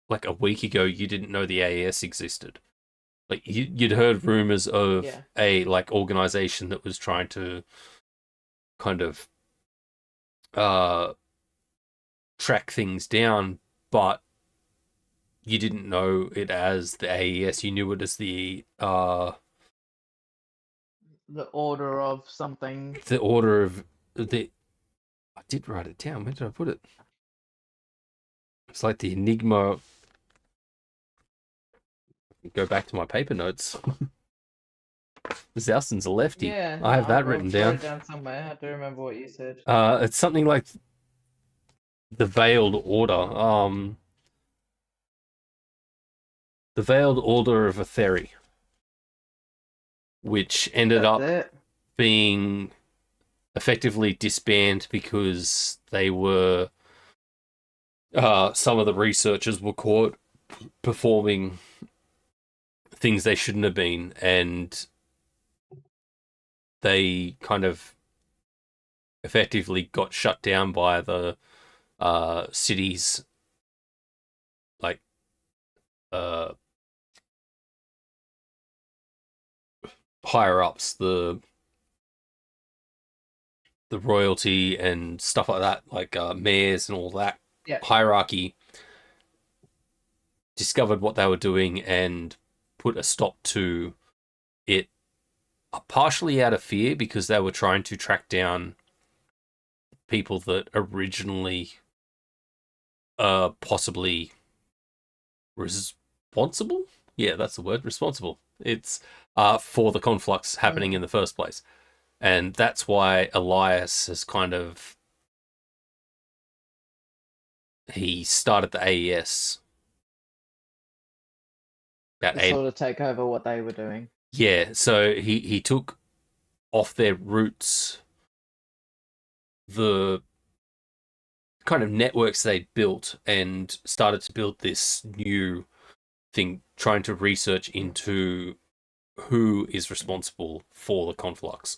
like a week ago, you didn't know the AES existed. Like, you'd heard rumors of a like organization that was trying to kind of track things down, but you didn't know it as the AES. You knew it as the order of something. The order of the... I did write it down. Where did I put it? It's like the Enigma. Go back to my paper notes. Xalston's a lefty. Yeah, I have that written down. It down somewhere. I have to remember what you said. It's something like the Veiled Order. The Veiled Order of Aetheri, which ended up being effectively disbanded because they were... some of the researchers were caught performing things they shouldn't have been, and they kind of effectively got shut down by the city's like higher ups, the royalty and stuff like that, like mayors and all that hierarchy, discovered what they were doing and put a stop to it, partially out of fear, because they were trying to track down people that originally possibly responsible. Yeah, that's the word, responsible. It's for the conflux happening in the first place. And that's why Elias has kind of... He started the AES. Sort of take over what they were doing. Yeah, so he took off their roots the kind of networks they'd built and started to build this new thing, trying to research into who is responsible for the conflux,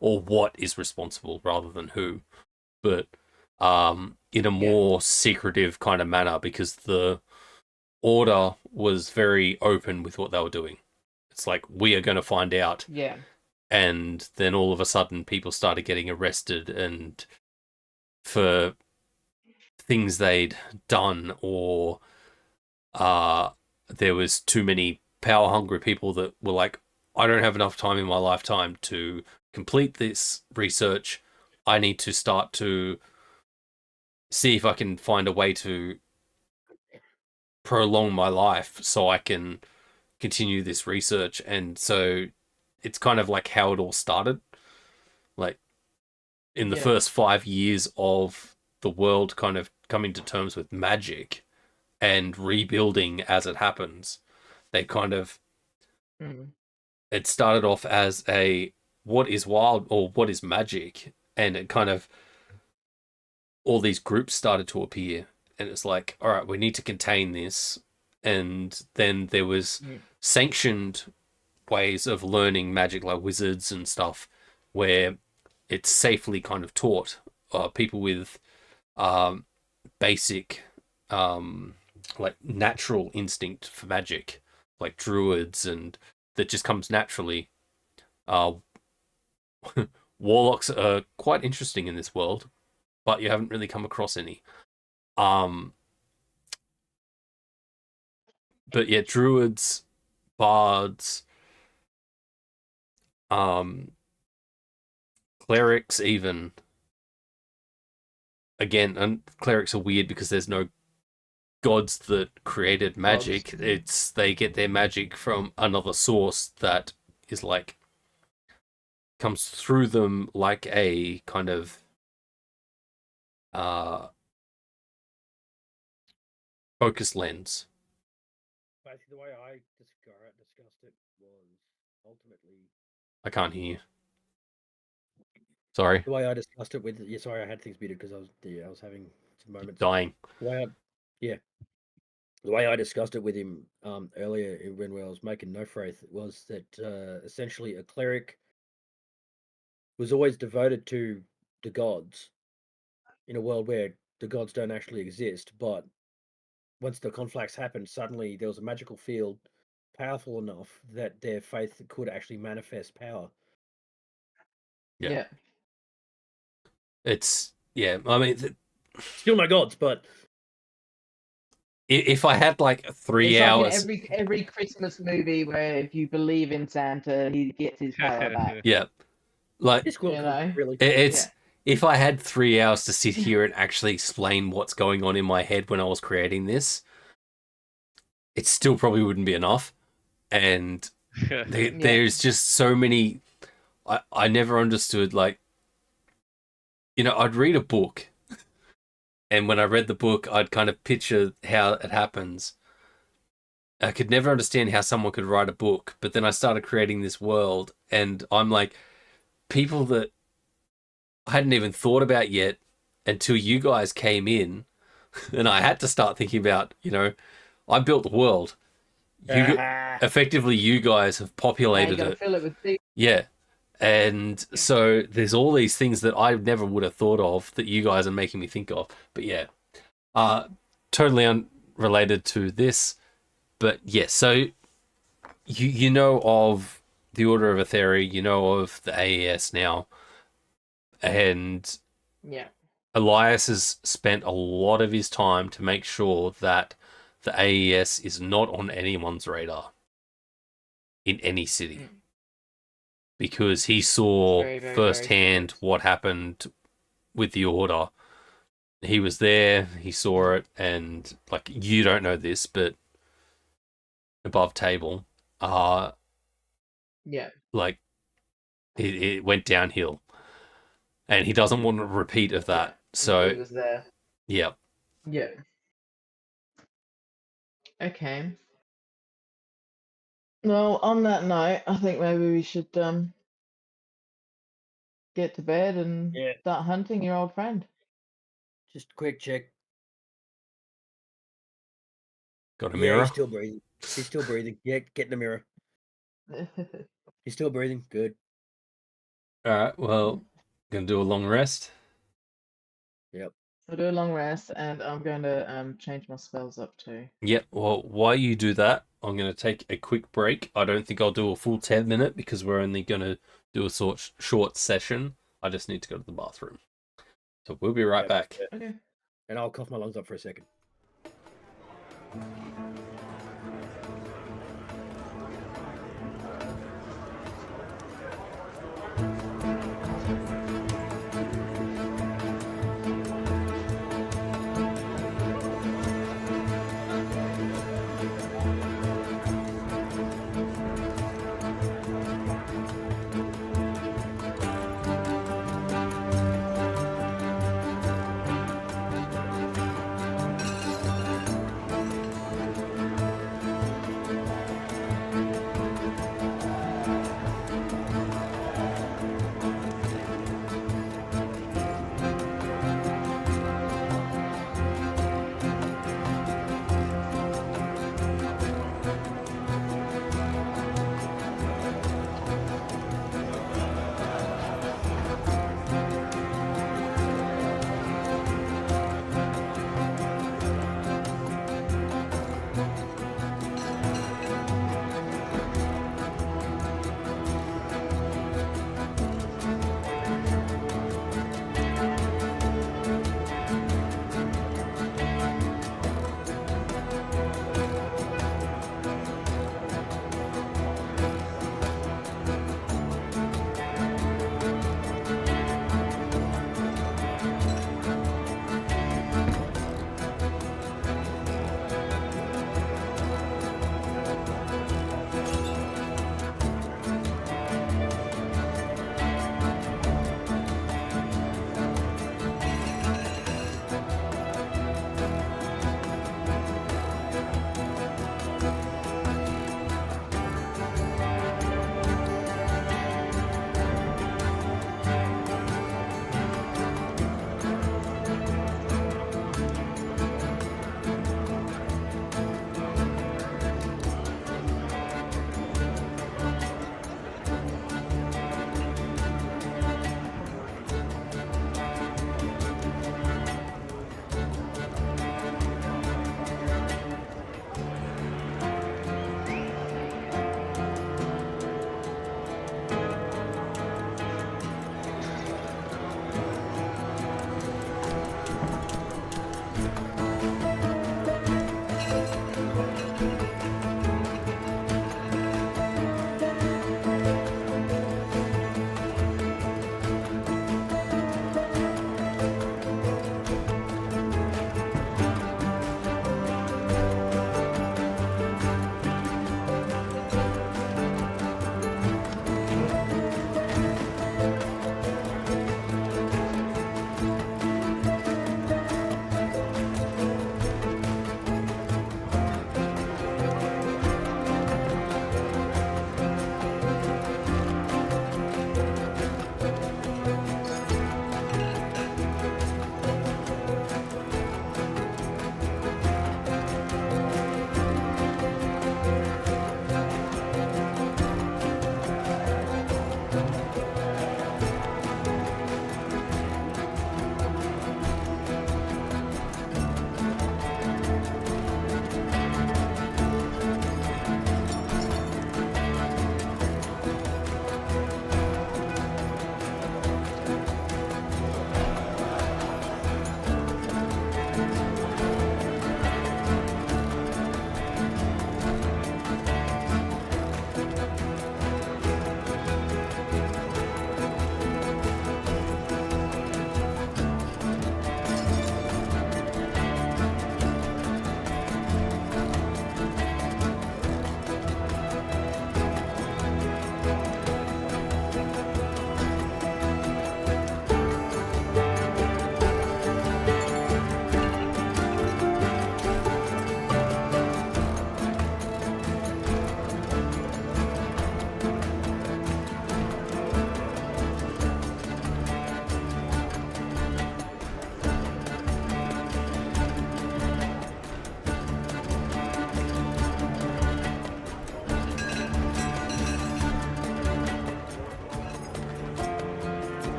or what is responsible rather than who, but in a more secretive kind of manner, because the Order was very open with what they were doing. It's like, we are going to find out. Yeah. And then all of a sudden people started getting arrested, and for things they'd done, or there was too many power hungry people that were like, I don't have enough time in my lifetime to complete this research. I need to start to see if I can find a way to prolong my life so I can continue this research. And so it's kind of like how it all started. Like in the first 5 years of the world kind of coming to terms with magic and rebuilding as it happens, they kind of it started off as a what is wild or what is magic, and it kind of all these groups started to appear, and it's like, all right, we need to contain this. And then there was sanctioned ways of learning magic, like wizards and stuff, where it's safely kind of taught. People with basic like natural instinct for magic, like druids, and that just comes naturally. Warlocks are quite interesting in this world, but you haven't really come across any. But yeah, druids, bards, clerics, even. Again, and clerics are weird because there's no gods that created magic. It's they get their magic from another source that is like comes through them like a kind of focus lens. Basically, the way I discussed it was ultimately. I can't hear you. Sorry. The way I discussed it with sorry, I had things muted because I was having some moments. Dying. The way I discussed it with him earlier when I was making No Faith was that essentially a cleric was always devoted to the gods in a world where the gods don't actually exist, but once the conflicts happened, suddenly there was a magical field powerful enough that their faith could actually manifest power. Yeah. It's I mean, still no gods, but if I had like 3 it's hours, like in every Christmas movie where if you believe in Santa, he gets his power back. Yeah, like it's cool, really. It's if I had 3 hours to sit here and actually explain what's going on in my head when I was creating this, it still probably wouldn't be enough. And there's just so many. I never understood, like, I'd read a book, and when I read the book, I'd kind of picture how it happens. I could never understand how someone could write a book, but then I started creating this world, and I'm like, people that I hadn't even thought about yet until you guys came in, and I had to start thinking about, I built the world. Effectively, you guys have populated it. Fill it with things. Yeah. And so there's all these things that I never would have thought of that you guys are making me think of. But yeah, totally unrelated to this. But yes, so you know of the Order of Aetheri, you know of the AES now. And Elias has spent a lot of his time to make sure that the AES is not on anyone's radar in any city. Because he saw firsthand what happened with the Order. He was there, he saw it, and like, you don't know this, but above table, like, it went downhill, and he doesn't want a repeat of that. So he was there. Yeah. Okay. Well, on that note, I think maybe we should get to bed and start hunting your old friend. Just a quick check. Got a mirror? He's still breathing. Yeah, get in the mirror. He's still breathing. Good. All right. Well, gonna do a long rest. Yep. We'll do a long rest, and I'm going to change my spells up too. Yep. Well, while you do that, I'm going to take a quick break. I don't think I'll do a full 10-minute because we're only going to do a short session. I just need to go to the bathroom. So we'll be right back. Okay. and I'll cough my lungs up for a second.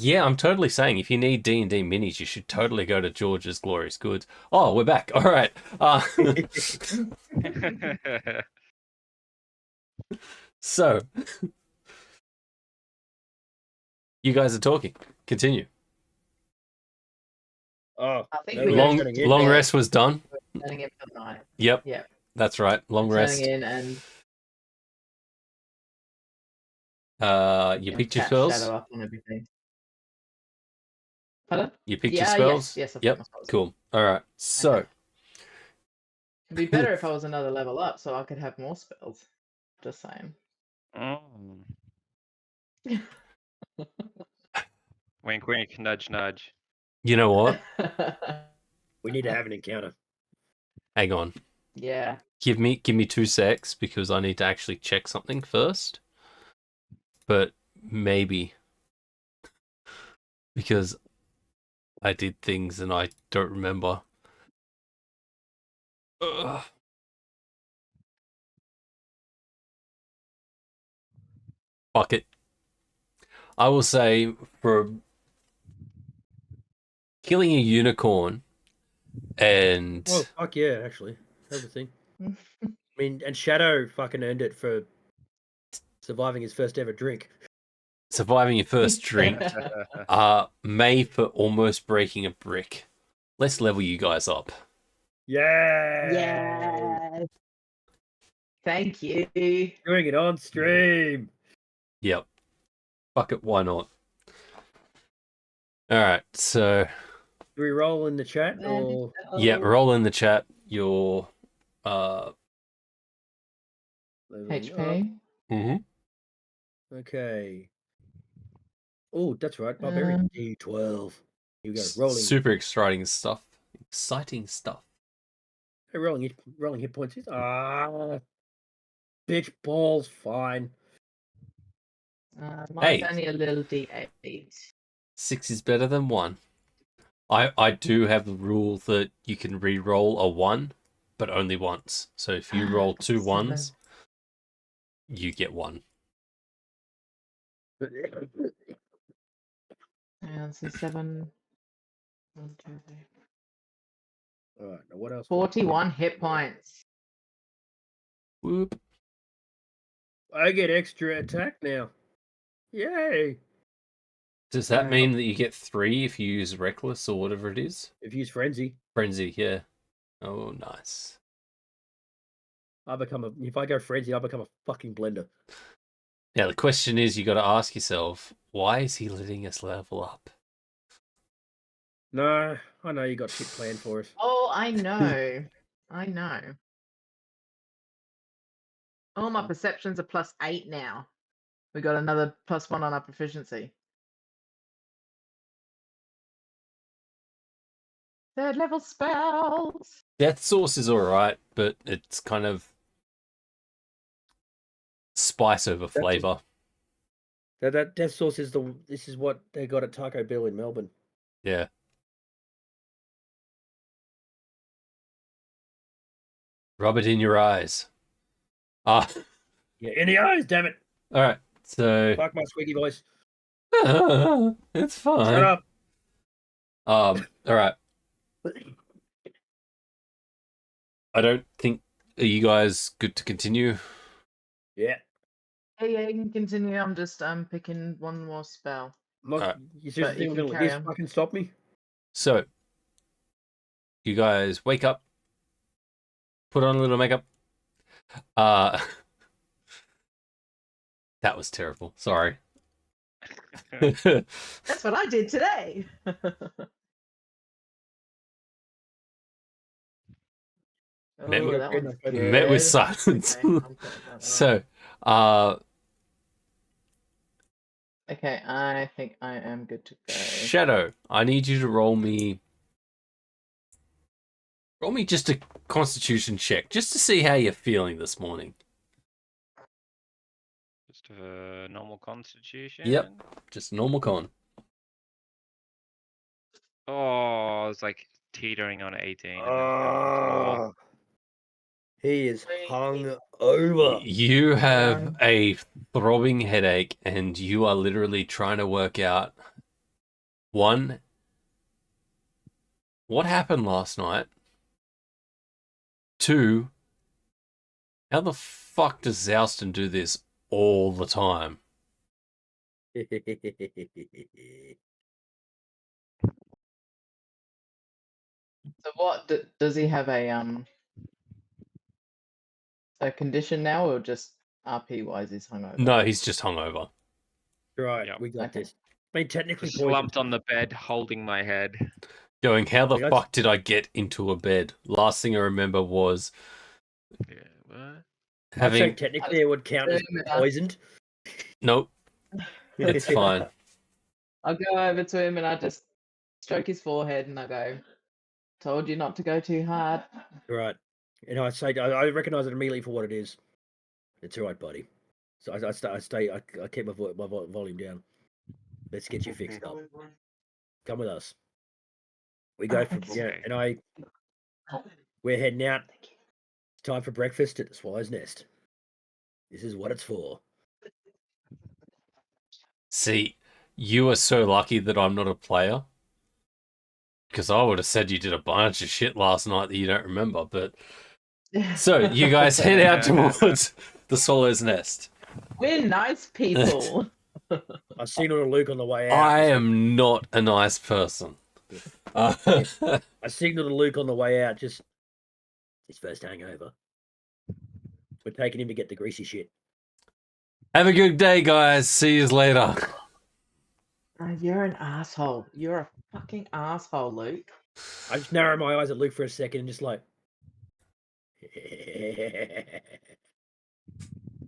Yeah, I'm totally saying if you need D&D minis, you should totally go to George's Glorious Goods. Oh, we're back. All right. So, you guys are talking. Continue. Oh, I think no, we're we're Long turning in. long Yeah. rest was done. turning in for the night. Yep, Yeah. that's right. Long Turning rest. in and You and picked your chat spells. shadow up on everything. Pardon? You picked your Yeah, spells. yes, I've Yep. got my spells. Cool. All right. So, Okay. It'd be better if I was another level up so I could have more spells. Just saying. Mm. Wink, wink, nudge, nudge. you know what? We need to have an encounter. Hang on. Yeah. Give me 2 secs because I need to actually check something first. But maybe because I did things and I don't remember. Ugh. Fuck it. I will say for killing a unicorn and Oh, fuck yeah, actually. That's the thing. I mean, and Shadow fucking earned it for surviving his first ever drink. surviving your first drink, May for almost breaking a brick. Let's level you guys up. Yeah. Yes. Thank you. Doing it on stream. Yep. Fuck it, why not? Alright, so Do we roll in the chat or yeah, roll in the chat your leveling up? HP. Okay. Oh, that's right. Barbarian D12. Here we go. Rolling. super exciting stuff. Exciting stuff. Hey, rolling hit points. Bitch balls. Fine. Mine's Hey. only a little D8. 6 is better than 1. I do have the rule that you can re-roll a 1, but only once. So if you roll 2 1s, you get 1. And so 7. 1, 2, 3. All right. Now what else? 41 hit points. Whoop. I get extra attack now. Yay! Does that mean that you get 3 if you use Reckless or whatever it is? If you use frenzy, Frenzy, yeah. Oh, nice. if I go frenzy, I become a fucking blender. Now, the question is, you got to ask yourself, why is he letting us level up? No, I know you got shit planned for us. Oh, I know. I know. Oh, my perceptions are +8 now. We got another +1 on our proficiency. 3rd level spells. Death Source is alright, but it's kind of spice over flavor. That Death Source is this is what they got at Taco Bell in Melbourne. Yeah. Rub it in your eyes. Ah. Yeah, in the eyes, damn it. Alright, so... Fuck my squeaky voice. It's fine. Shut up. Alright. I don't think... Are you guys good to continue? Yeah. Yeah, you can continue. I'm just picking one more spell. You seriously But you think I'm can gonna let carry this on. fucking stop me? So, you guys wake up, put on a little makeup. That was terrible. Sorry. That's what I did today. Met with- that one's good. Met with silence. Okay, I'm putting that on. So, Okay, I think I am good to go. Shadow, I need you to roll me just a Constitution check, just to see how you're feeling this morning. Just a normal constitution. Yep. Just normal con. Oh, it's like teetering on 18. And then going He is hung over. You have a throbbing headache, and you are literally trying to work out One, what happened last night? Two, how the fuck does Xalston do this all the time? So what does he have a condition now, or just RP wise he's hungover? No, he's just hungover. Right, Yep. we got Okay. this. I mean, technically Just poison. slumped on the bed, holding my head. Going, how the Yeah, that's- fuck did I get into a bed? Last thing I remember was Yeah, what? I'd say having. technically it would count as poisoned. Nope, it's fine. I go over to him and I just stroke his forehead and I go, "Told you not to go too hard." Right. And I say, I recognize it immediately for what it is. It's all right, buddy. So I keep my volume down. Let's get you fixed up. Come with us. We go from Okay. and we're heading out. It's time for breakfast at the Swallow's Nest. This is what it's for. See, you are so lucky that I'm not a player. Because I would have said you did a bunch of shit last night that you don't remember. But so you guys head out towards the Swallow's Nest. We're nice people. I signaled to Luke on the way out. I am not a nice person. I signaled to Luke on the way out. Just his first hangover. We're taking him to get the greasy shit. Have a good day, guys. See you later. You're an asshole. You're a fucking asshole, Luke. I just narrow my eyes at Luke for a second and just like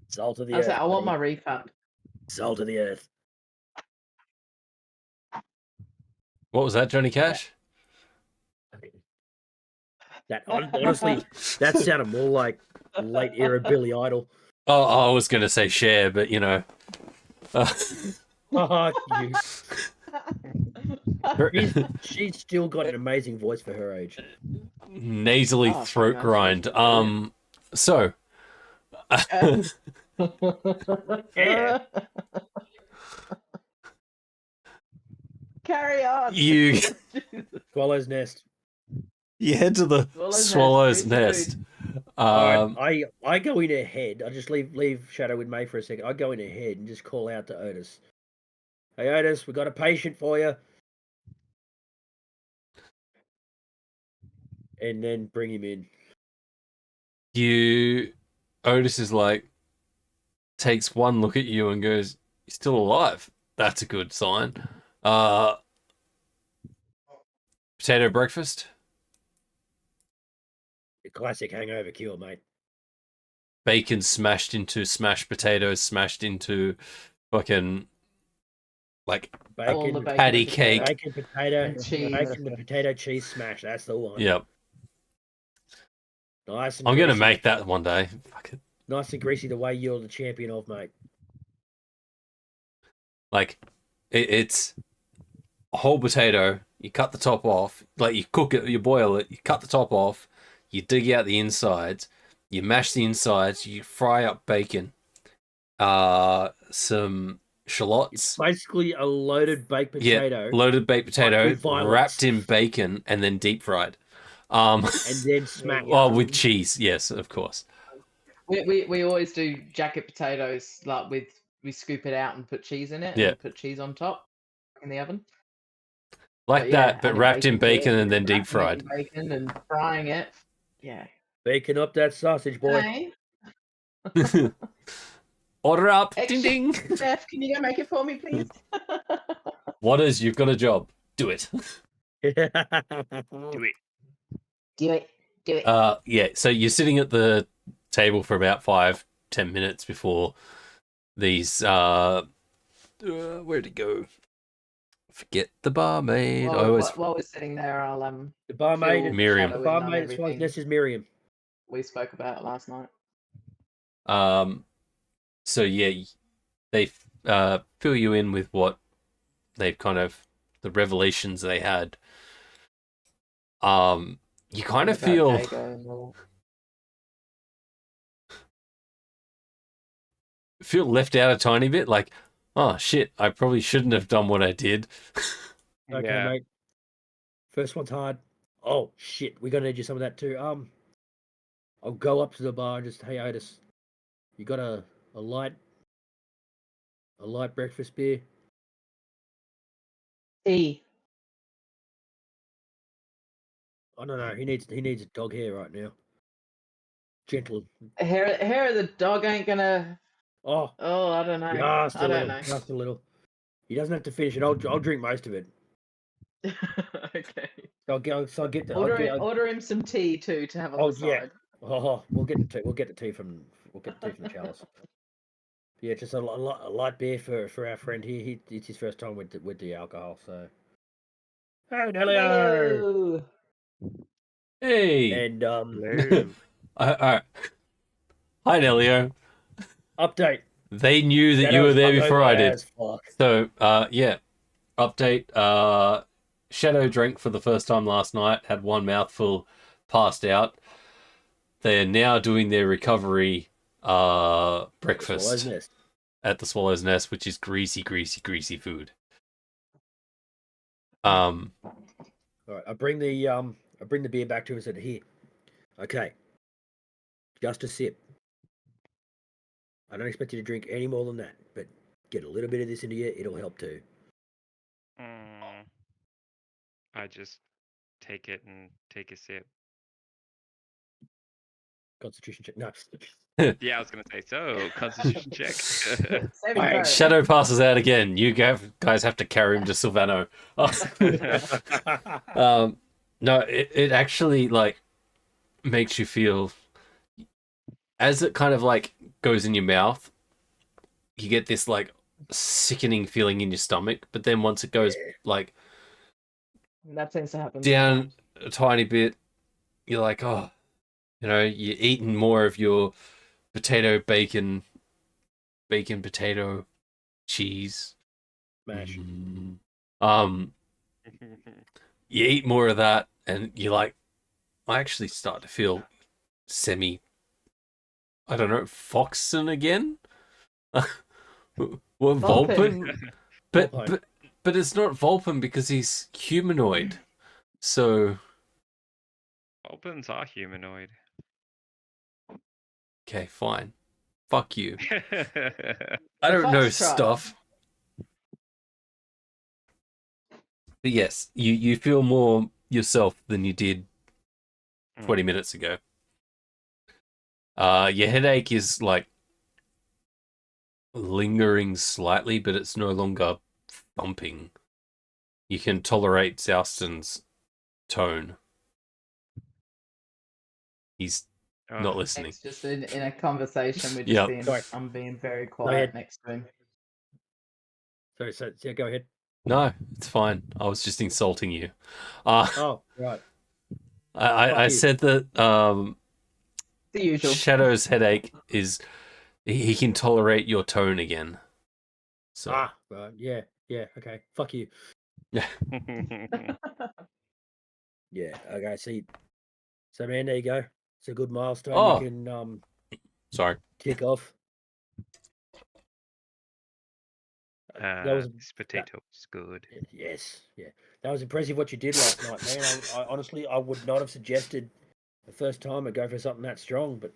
salt of the I was earth. like, I want buddy. my refund. Salt of the earth. What was that, Johnny Cash? That honestly, that sounded more like late era Billy Idol. Oh, I was going to say Cher, but you know. Oh, she's still got an amazing voice for her age. Nasally Oh, throat nice. grind. So. Yeah. Carry on. You Swallow's Nest. head to the Swallow's Swallow's Nest, Nest. I go in ahead. I just leave Shadow with May for a second. I go in ahead and just call out to Otis. Hey Otis, we got a patient for you. And then bring him in. Otis is like, takes one look at you and goes, "You're still alive. That's a good sign." Potato breakfast. The classic hangover cure, mate. Bacon smashed into smashed potatoes, smashed into fucking like All the Bacon, bacon patty and potato. cake. bacon, potato, And cheese. bacon, the potato cheese smash. That's the one. Yep. Nice and I'm gonna greasy. make that one day. Fuck it. Nice and greasy the way you're the champion of, mate. Like it's a whole potato. You cut the top off. Like you cook it, you boil it. You cut the top off. You dig out the insides. You mash the insides. You fry up bacon. Some shallots. It's basically a loaded baked potato. Yeah, loaded baked potato with violence. wrapped in bacon and then deep fried. And then smash. Well, with cheese, yes, of course. We always do jacket potatoes, like we scoop it out and put cheese in it, Yeah. and put cheese on top in the oven. Like that, but adding wrapped in to it, bacon and then deep wrapping fried. it in bacon and frying it. Yeah. Bacon up that sausage, boy. Hey, Order up, Extra. ding ding. Chef, can you go make it for me, please? Waters, you've got a job. Do it. Do it. Do it. Do it. Yeah. So you're sitting at the table for about 5-10 minutes before these. Where'd it go? Forget the barmaid. I always While we're sitting there, I'll The barmaid, fill Miriam. the Shadow in on barmaid as far as everything this is Miriam. we spoke about last night. So yeah, they fill you in with what they've kind of the revelations they had. You kind of About feel Jago and all. left out a tiny bit, like, oh shit, I probably shouldn't have done what I did. Okay, Yeah. mate. First one's hard. Oh shit, we're gonna need you some of that too. I'll go up to the bar and just, hey Otis, you got a light breakfast beer? E. Oh no, he needs dog hair right now. Gentle. Hair of the dog ain't gonna. Oh, Oh, I don't know. just I a don't little, know. just a little. He doesn't have to finish it. I'll drink most of it. Okay. I'll get. So I'll get the. Order him some tea too to have on Oh the yeah. side. Oh, we'll get the tea. We'll get the tea from. We'll get the tea from the chalice. Yeah, just a light beer for our friend here. It's his first time with the alcohol. So. Hey, Nelio. Hello. Hey. And Hello. Hi, Nelio. update. They knew that you were Shadow's there before I did. as fuck. So, yeah. Update. Shadow drank for the first time last night, had one mouthful, passed out. They are now doing their recovery breakfast Swallow's Nest. at the Swallow's Nest, which is greasy food. All right, I bring the beer back to him and said, "Here, okay, just a sip. I don't expect you to drink any more than that, but get a little bit of this into you. It'll help too." I just take it and take a sip. Constitution check. No. Yeah, I was gonna say so. Constitution check. Saving Alright, throw. Shadow passes out again. You guys have to carry him to Silvano. No, it actually like makes you feel, as it kind of like goes in your mouth, you get this like sickening feeling in your stomach, but then once it goes like That tends to happen. down a tiny bit, you're like, oh, you're eating more of your bacon, potato, cheese. Mash. You eat more of that, and you're like, I actually start to feel semi, I don't know, Foxen again. Well, Vulpin, but it's not Vulpin because he's humanoid. So Vulpins are humanoid. okay, fine. Fuck you. I don't know stuff. But yes, you feel more yourself than you did 20 minutes ago. Your headache is like lingering slightly, but it's no longer thumping. You can tolerate Xalston's tone. He's not listening. It's just in a conversation with Yep. being, Sorry. I'm being very ahead. quiet next to him. Sorry, so yeah, go ahead. No, it's fine. I was just insulting you. Oh, right. I said that The usual. Shadow's headache is he can tolerate your tone again. So Right. Yeah, okay. Fuck you. yeah. Yeah, okay, see. So man, there you go. It's a good milestone Oh. you can Sorry. kick off. That was this potato's good. yes, yeah. That was impressive what you did last night, man. I honestly I would not have suggested the first time I'd go for something that strong, but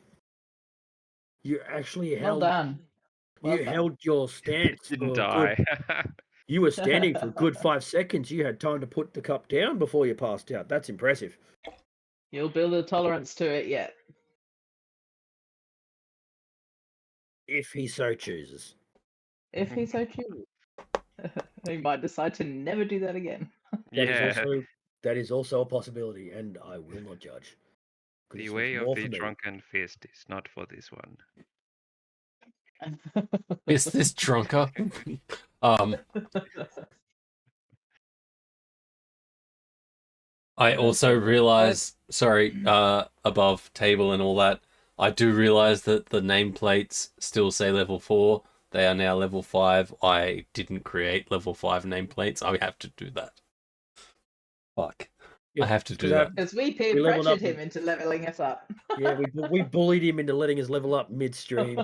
you actually Well held done. Well you done. held your stance Didn't for a good. die. You were standing for a good 5 seconds. You had time to put the cup down before you passed out. That's impressive. You'll build a tolerance to it yet. If he so chooses. If he so chooses. He might decide to never do that again. That is also a possibility, and I will not judge. 'Cause The this way was of more the for me. drunken fist is not for this one. Is this drunker? I also realize, above table and all that, I do realize that the nameplates still say level 4. They are now level 5. I didn't create level 5 nameplates. I have to do that. Fuck. Yeah, I have to it's do 'cause that. Because we peer We leveled pressured up him into leveling us up. Yeah, we bullied him into letting us level up midstream.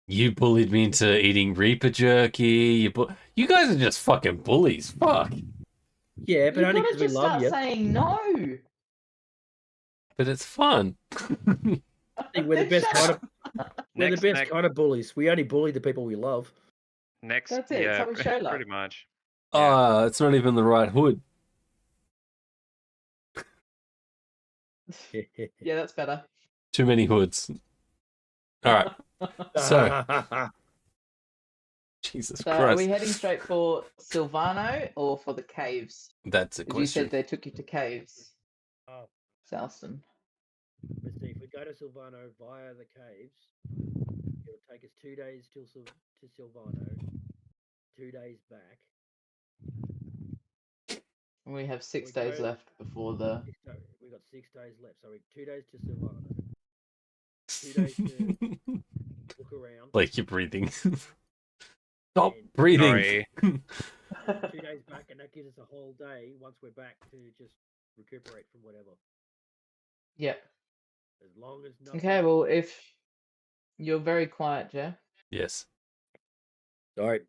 You bullied me into eating Reaper jerky. You guys are just fucking bullies. Fuck. Yeah, but You only gotta because we just love start you. saying no. But it's fun. See, we're the Then best shut kind up. of we're the best Next, kind of bullies. We only bully the people we love. That's it. It's yeah, how we show love. pretty much. Yeah. Ah, it's not even the right hood. Yeah, that's better. Too many hoods. All right. So, Jesus So are we Christ. heading straight for Silvano or for the caves? That's a Because you said question. they took you to caves, Oh, Xalston. let's see. If we go to Silvano via the caves, it'll take us 2 days to Silvano, 2 days back. We have 6 We days go- left before the. We got 6 days left, so 2 days to Silvano, 2 days to look around, Like you're breathing. Stop and breathing. Sorry. 2 days back, and that gives us a whole day once we're back to just recuperate from whatever. Yep. As long as nothing. Okay, well, if you're very quiet, Jeff. Yes. All right,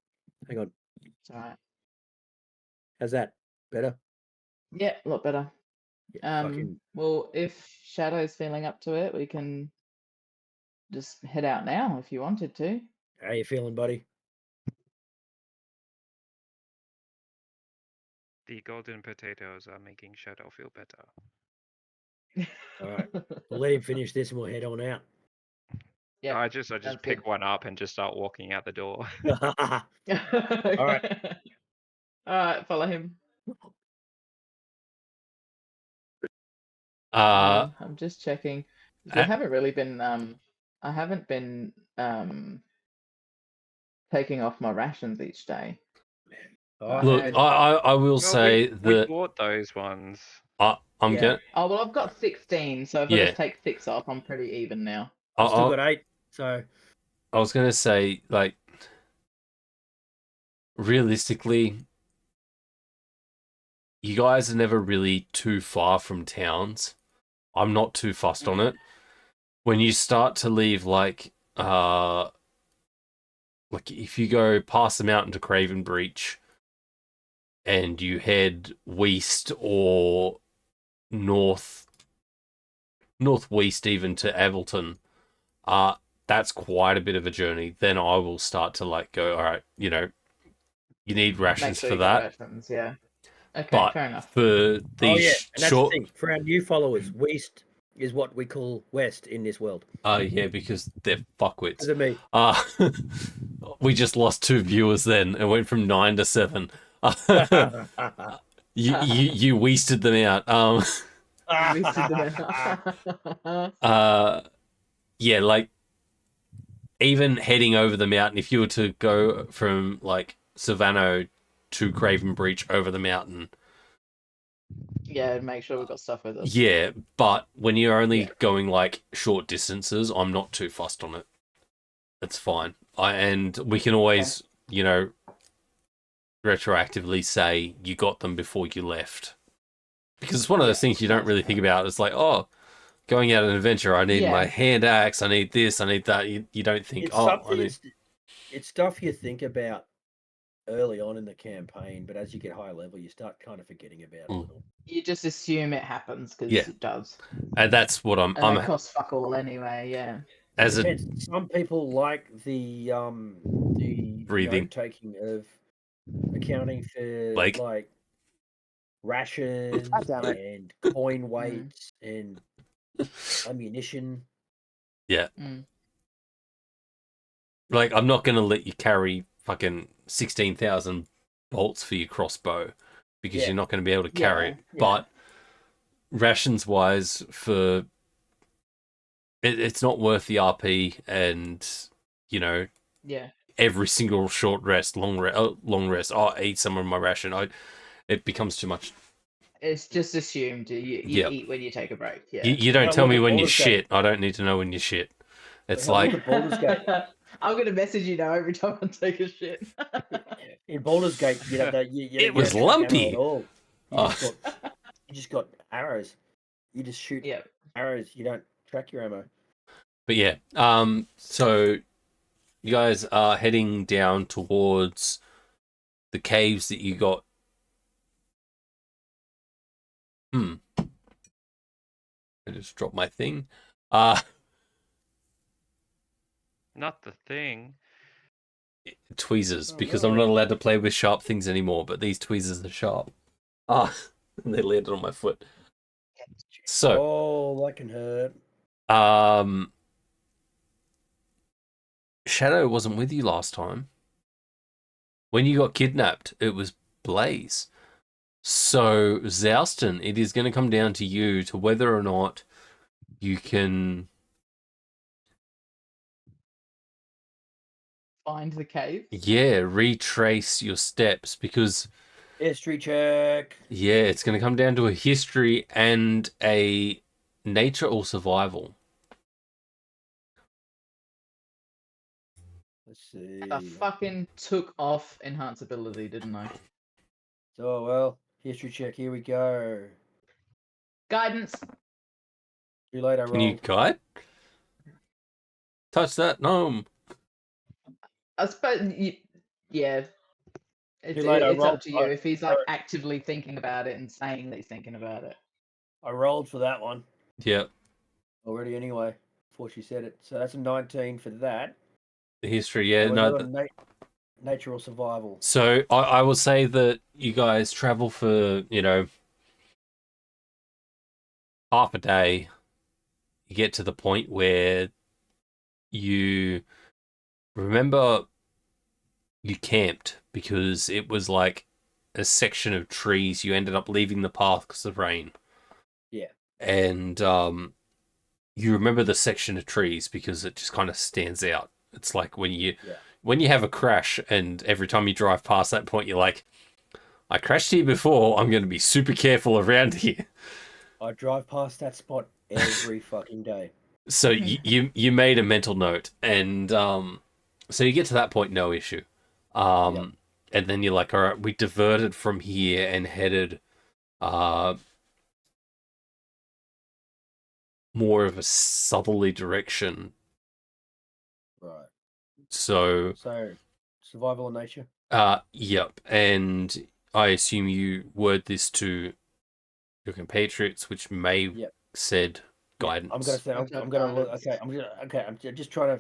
hang on. It's all right. How's that? Better? Yeah, a lot better. Yeah, fucking. Well, if Shadow's feeling up to it, we can just head out now if you wanted to. How you feeling, buddy? The golden potatoes are making Shadow feel better. All right, we'll let him finish this, and we'll head on out. Yeah. I just sounds pick good. one up and just start walking out the door. All right. All right, follow him. I'm just checking. 'Cause we haven't really been I haven't been taking off my rations each day. Look, had- I will Well, say we that bought those ones. I'm Yeah. gonna. Oh well, I've got 16, so if I Yeah. just take 6 off, I'm pretty even now. I've still I got 8, so was gonna say, like, realistically, you guys are never really too far from towns. I'm not too fussed on it. When you start to leave, like if you go past the mountain to Craven Breach and you head west or northwest even to Avilton, that's quite a bit of a journey. Then I will start to like go, all right, you need Make rations sure for you get that. rations, yeah. Okay, But fair enough. for the and that's short, the thing. For our new followers, west is what we call west in this world. yeah, because they're fuckwits. Because of me. We just lost 2 viewers then and went from 9 to 7. You wasted them out. Yeah, like even heading over the mountain, if you were to go from like Savannah to Craven Breach over the mountain. Yeah, make sure we've got stuff with us. Yeah, but when you're only going like short distances, I'm not too fussed on it. It's fine. And we can always, retroactively say you got them before you left. Because it's one of those things you don't really think about. It's like, oh, going out on an adventure, I need my hand axe, I need this, I need that. You don't think, it's stuff you think about early on in the campaign, but as you get higher level, you start kind of forgetting about it a little. You just assume it happens because it does. And that's what I'm. And it costs fuck all anyway. Yeah. Some people like the breathing, taking of accounting for like rations and coin weights and ammunition. Yeah. Like, I'm not going to let you carry fucking 16,000 bolts for your crossbow because you're not going to be able to carry it. But rations wise, it's not worth the RP and, every single short rest, long rest, eat some of my ration. It becomes too much. It's just assumed you eat when you take a break. Yeah. You don't tell me when you're shit. I don't need to know when you're shit. It's like I'm gonna message you now every time I take a shit. In Baldur's Gate, it was lumpy. You just got arrows. You just shoot arrows. You don't track your ammo. But yeah, so you guys are heading down towards the caves that you got. I just dropped my thing. Not the thing. Tweezers, Oh, because no. I'm not allowed to play with sharp things anymore, but these tweezers are sharp. And they landed on my foot. So, Oh, that can hurt. Shadow wasn't with you last time. When you got kidnapped, it was Blaze. So, Xalston, it is going to come down to you to whether or not you can... Find the cave. Yeah, retrace your steps, because... History check. Yeah, it's going to come down to a history and a nature or survival. Let's see. I fucking took off enhance ability, didn't I? So, well, history check. Here we go. Guidance. Too late, I Can you rolled. guide? Touch that gnome. I suppose. Yeah. It's, Too late, I it's up rolled. to you if he's like actively thinking about it and saying that he's thinking about it. I rolled for that one Yep. already anyway, before she said it. So that's a 19 for that. The history, yeah. So No. we're doing nature or survival. So I will say that you guys travel for, half a day. You get to the point where you remember you camped because it was like a section of trees. You ended up leaving the path because of rain. Yeah. And you remember the section of trees because it just kind of stands out. It's like when you have a crash and every time you drive past that point, you're like, I crashed here before. I'm going to be super careful around here. I drive past that spot every fucking day. So you made a mental note, and so you get to that point, no issue. And then you're like, all right, we diverted from here and headed more of a southerly direction. Right. So survival of nature. Yep. And I assume you word this to your compatriots, which may said guidance. I'm gonna say I'm gonna look. Okay. I'm just trying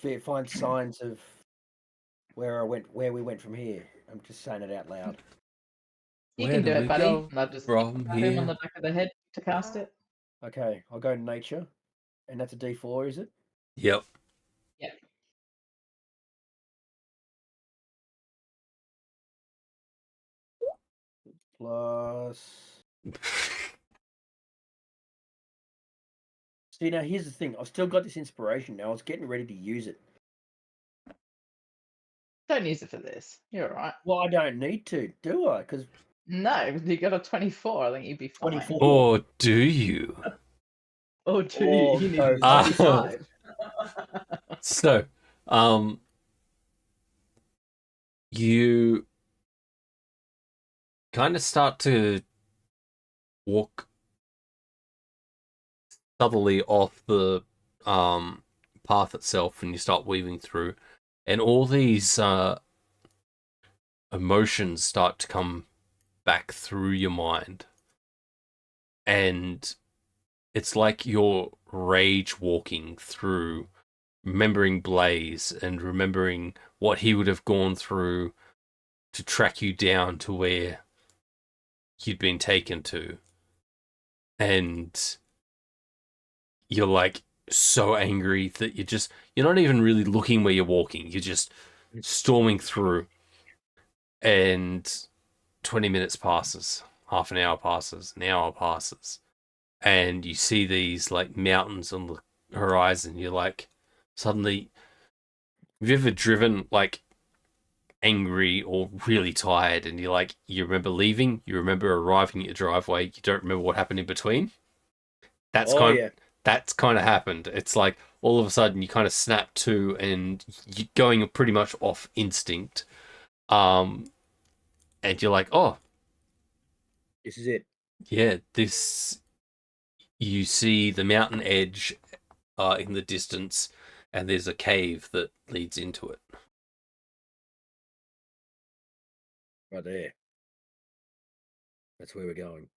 to find signs of where we went from here. I'm just saying it out loud. You Where can do do it, we buddy. go And I'll just from tap him on here? the back of the head to cast it. Okay, I'll go nature, and that's a D4, is it? Yep. Yeah. Plus. See, now here's the thing. I've still got this inspiration now. I was getting ready to use it. Don't use it for this. You're all right. Well, I don't need to, do I? Because No, you got a 24. I think you'd be fine. 24. Or do you? Or do you? You need to Ah. decide. So, you kind of start to walk southerly off the path itself, and you start weaving through, and all these emotions start to come back through your mind, and it's like you're rage walking through, remembering Blaze and remembering what he would have gone through to track you down to where you'd been taken to. And you're like so angry that you're not even really looking where you're walking. You're just storming through. And 20 minutes passes, half an hour passes, an hour passes. And you see these like mountains on the horizon. You're like, suddenly, have you ever driven like angry or really tired, and you remember leaving, you remember arriving at your driveway, you don't remember what happened in between? That's kind of happened. It's like all of a sudden you kind of snap to, and you're going pretty much off instinct, and you're like, oh, this is it. Yeah, you see the mountain edge in the distance, and there's a cave that leads into it. Right there. That's where we're going.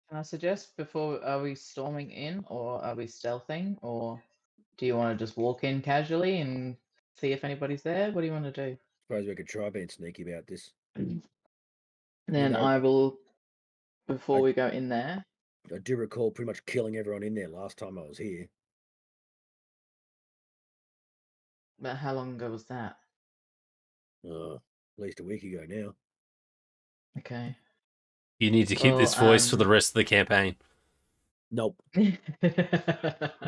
Can I suggest before, are we storming in or are we stealthing, or do you want to just walk in casually and see if anybody's there? What do you want to do? Suppose we could try being sneaky about this. Then know, I will, before I- we go in there. I do recall pretty much killing everyone in there last time I was here. But how long ago was that? At least a week ago now. Okay. You need to keep this voice for the rest of the campaign. Nope.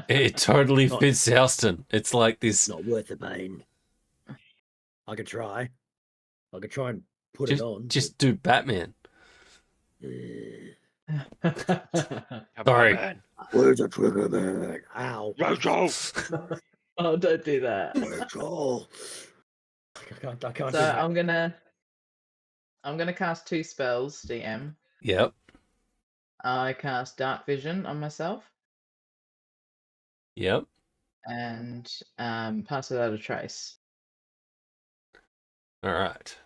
It totally Not- fits Xalston. It's like this. Not worth the pain. I could try. I could try and put Just, it on. just do Batman. Come Sorry. on, man. Where's the trigger, man? Ow. Rachel! Oh, don't do that. Rachel. I can't So do that. I'm gonna cast 2 spells, DM. Yep. I cast Dark Vision on myself Yep. and Pass Without a Trace. All right.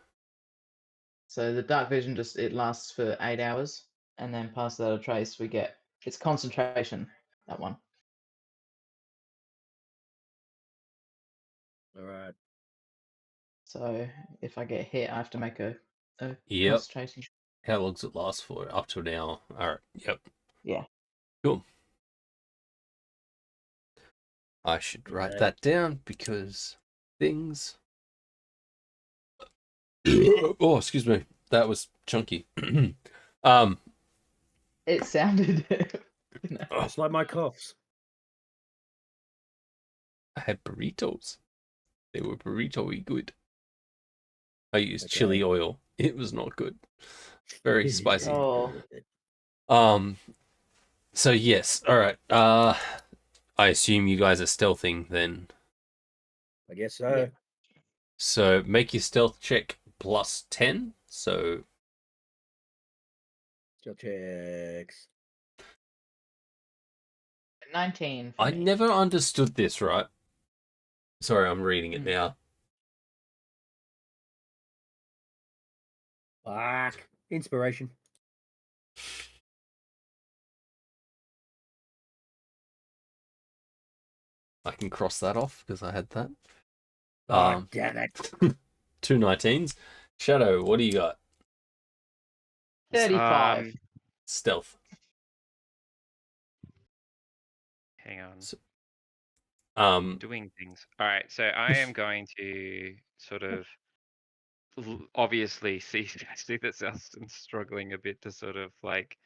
So the Dark Vision it lasts for 8 hours, and then Pass Without a Trace it's concentration, that one. All right. So if I get hit, I have to make a Yep. concentration. How long does it last for? Up to an hour. All right. Yep. Yeah. Cool. I should write Yeah. that down because things. Oh, excuse me. That was chunky. It sounded. It's like my coughs. I had burritos. They were burrito-y good. I used Okay. chili oil. It was not good. Very spicy. Oh. So yes, all right. I assume you guys are stealthing then. I guess so. Yeah. So make your stealth check plus 10. So Still checks. 19. For I me. never understood this, right? Sorry, I'm reading it now. Fuck. Inspiration. I can cross that off because I had that. Oh, damn it. 2 19s. Shadow, what do you got? 35. Stealth. Hang on. So, Doing things. All right, so I am going to sort of obviously see that Xalston's struggling a bit to sort of like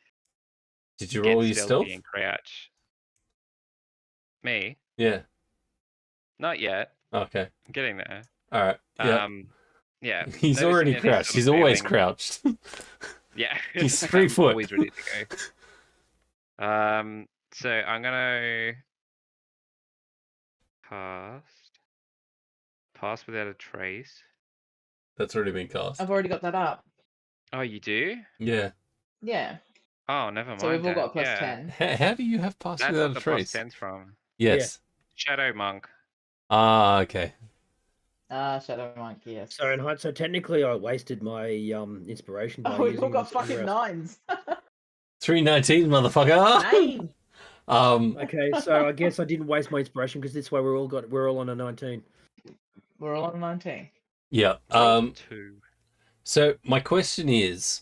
did you get roll your stealthy stealth? and crouch. Me? Yeah. Not yet. Okay. I'm getting there. All right. Yeah. Yeah. He's noticing already that he's crouched. sort of He's always failing- crouched. Yeah. He's 3 I'm foot. Always ready to go. So I'm gonna pass without a trace. That's already been cast. I've already got that up. Oh, you do? Yeah. Yeah. Oh, never mind. So we've all then. got plus Yeah. 10. How do you have pass That's without what a the trace? plus 10's from. Yes. Shadow Monk. Ah, okay. Shadow Monk, yes. So in height, so technically I wasted my inspiration by Oh, we've using all it got on somewhere fucking else. 9s. 3 19s, motherfucker. 9! Okay, so I guess I didn't waste my inspiration because this way we're all on a 19. We're all on 19. Yeah. Rolled 2. So my question is,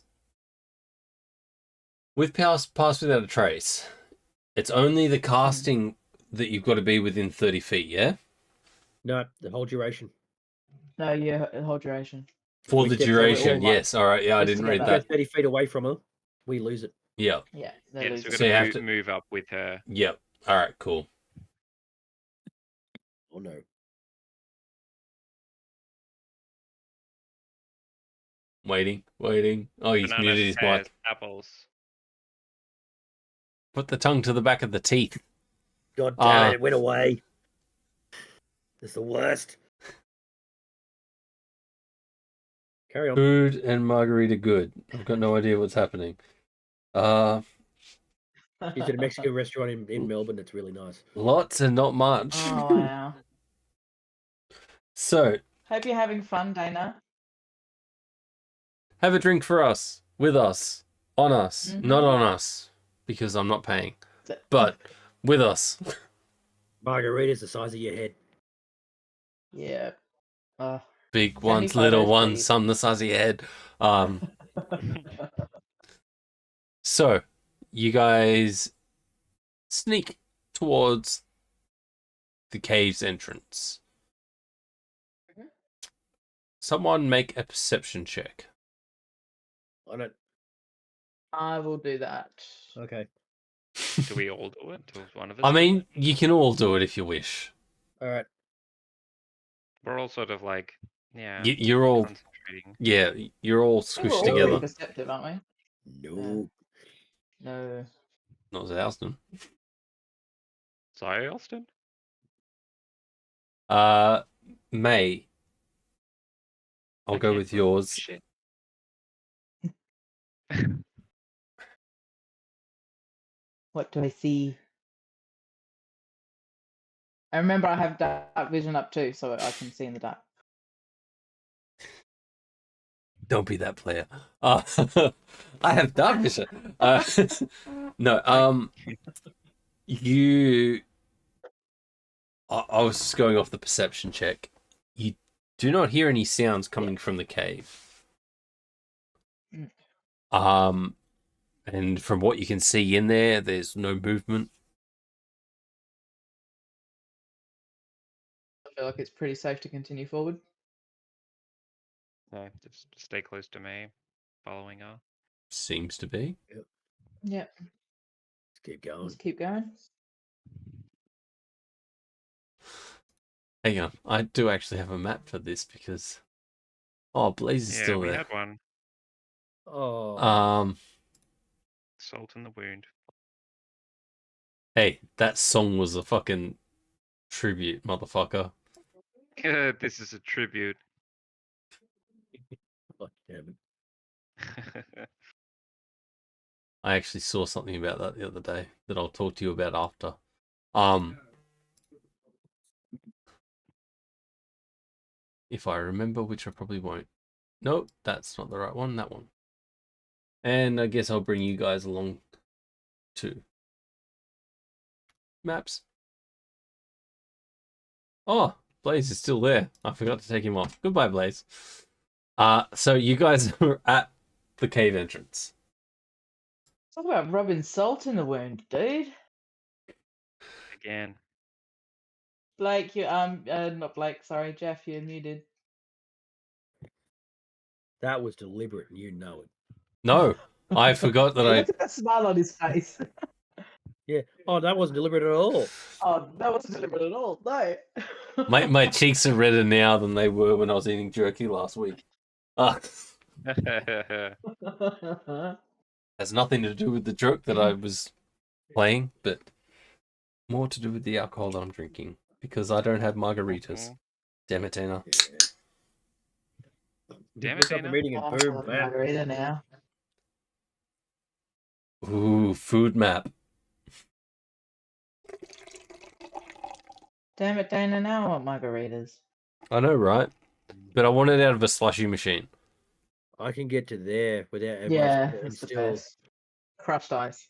with pass without a trace, it's only the casting that you've got to be within 30 feet, yeah? No, the whole duration. No, yeah, whole duration. For We the step duration, forward, like, yes. All right, yeah, I just didn't read together. If we that. go 30 feet away from her, we lose it. Yeah. Yeah, Yeah, lose so it. we've So you got have to to- move up with her. Yep. All right, cool. Oh no. Waiting. Oh, he's Bananas, muted his pears, mic. apples. Put the tongue to the back of the teeth. God damn it, it went away. It's the worst. Carry on. Food and margarita good. I've got no idea what's happening. She's at a Mexican restaurant in Melbourne. That's really nice. Lots and not much. Oh wow! So, Hope you're having fun, Dana. have a drink for us, with us, on us, not on us, because I'm not paying, but with us. Margarita's the size of your head. Yeah. Big Send me ones, little photos, ones, please. some the size of your head. So, you guys sneak towards the cave's entrance. Someone make a perception check. I don't. I will do that. Okay. Do we all do it? Does one of us I do mean, it? you can all do it if you wish. All right. We're all sort of like, yeah. You're all, concentrating. yeah, you're all I think we're squished all pretty together. perceptive, aren't we? No. No. Not Xalston. Sorry, Alston? May. I'll go Okay, with well, yours. Shit. What do I see? I remember I have dark vision up too, so I can see in the dark. Don't be that player. I have dark vision. No, you. I was just going off the perception check. You do not hear any sounds coming from the cave. And from what you can see in there, there's no movement. I feel like it's pretty safe to continue forward. No, just stay close to me, following her. Seems to be. Yeah. Let's keep going. Let's keep going. Hang on, I do actually have a map for this because Blaze is Yeah, still we there. had one. Oh. Salt in the wound. Hey, that song was a fucking tribute, motherfucker. This is a tribute. God damn it. I actually saw something about that the other day that I'll talk to you about after. If I remember, which I probably won't. Nope, that's not the right one, that one. And I guess I'll bring you guys along too. Maps. Oh, Blaze is still there. I forgot to take him off. Goodbye, Blaze. So you guys are at the cave entrance. Talk about rubbing salt in the wound, dude. Again. Blake, you not Blake, sorry, Jeff, you're muted. That was deliberate, and you know it. No, I forgot that Look at that smile on his face. Yeah. Oh, that wasn't deliberate at all. Oh, that wasn't deliberate at all. No. my cheeks are redder now than they were when I was eating jerky last week. Has nothing to do with the joke that I was playing, but more to do with the alcohol that I'm drinking because I don't have margaritas. Damn it, Dana. Damn it, Look up the Dana. meeting and boom, bam. Margarita now. Ooh, food map. Damn it, Dana, now I want margaritas. I know, right? But I want it out of a slushy machine. I can get to there without everyone Yeah, and it's the still. best. Crushed ice.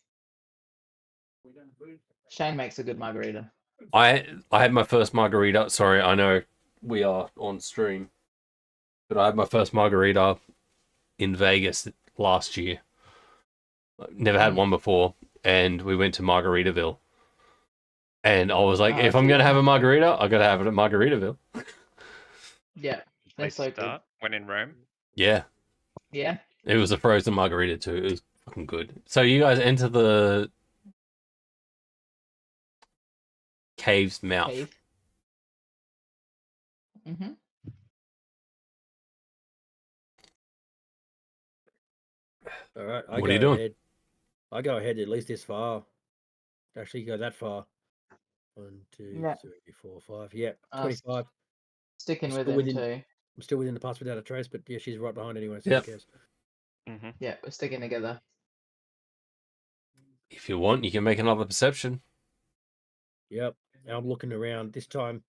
Shane makes a good margarita. I had my first margarita. Sorry, I know we are on stream, but I had my first margarita in Vegas last year. Never had one before, and we went to Margaritaville. And I was like, if I'm gonna have a margarita, I gotta have it at Margaritaville. Yeah, they're Place so to good. start when in Rome. Yeah, Yeah. it was a frozen margarita too. It was fucking good. So you guys enter the cave's mouth. Cave. Mm-hmm. All right. What are you doing? Ahead. I go ahead at least this far. Actually, go that far. 1, 2, Yeah. 3, 4, 5. Yeah, 25. Sticking with Still him within- too. I'm still within the pass without a trace, but yeah, she's right behind anyway. So Yep. who cares? Mm-hmm. Yeah, we're sticking together. If you want, you can make another perception. Yep. And I'm looking around this time,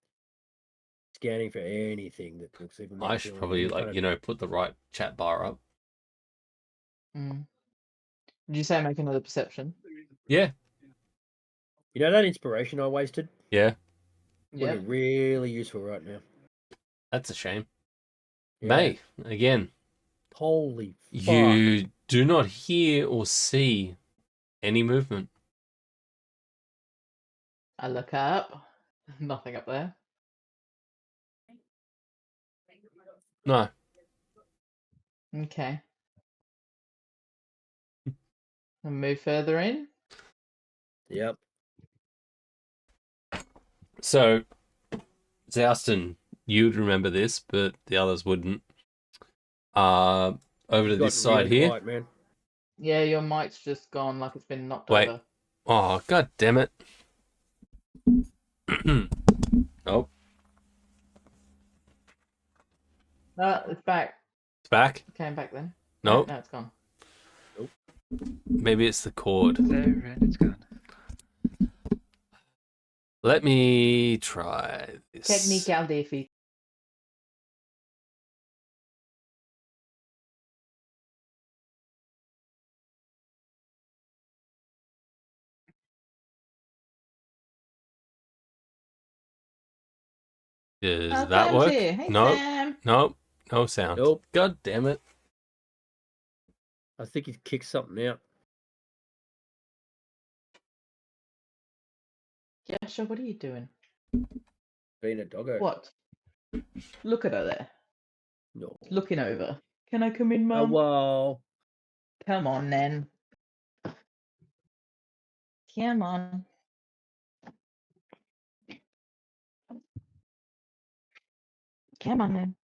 scanning for anything that looks even. I should probably, put the right chat bar up. Mm. Did you say make another perception? Yeah. You know that inspiration I wasted? Yeah. Would Yeah. be really useful right now. That's a shame. Yeah. May, again, Holy fuck. you do not hear or see any movement. I look up. Nothing up there. No. Okay. And move further in. Yep. So, Xalston, you'd remember this, but the others wouldn't. Over to You've this gotten side really here. quiet, man. Yeah, your mic's just gone like it's been knocked Wait. over. Oh, god damn it. Oh, It's back. it's back? It came back then. Nope. No, it's gone. Maybe it's the cord. There, and it's gone. Let me try this. Technique al défi. Does Oh, that Sam's work? here. Hey, No. Sam. Nope. No sound. Nope. God damn it. I think he's kicked something out. Joshua, what are you doing? Being a doggo. What? Look at her there. No. Looking over. Can I come in, Oh, Mum? well. Come on, then. Come on. Come on, then.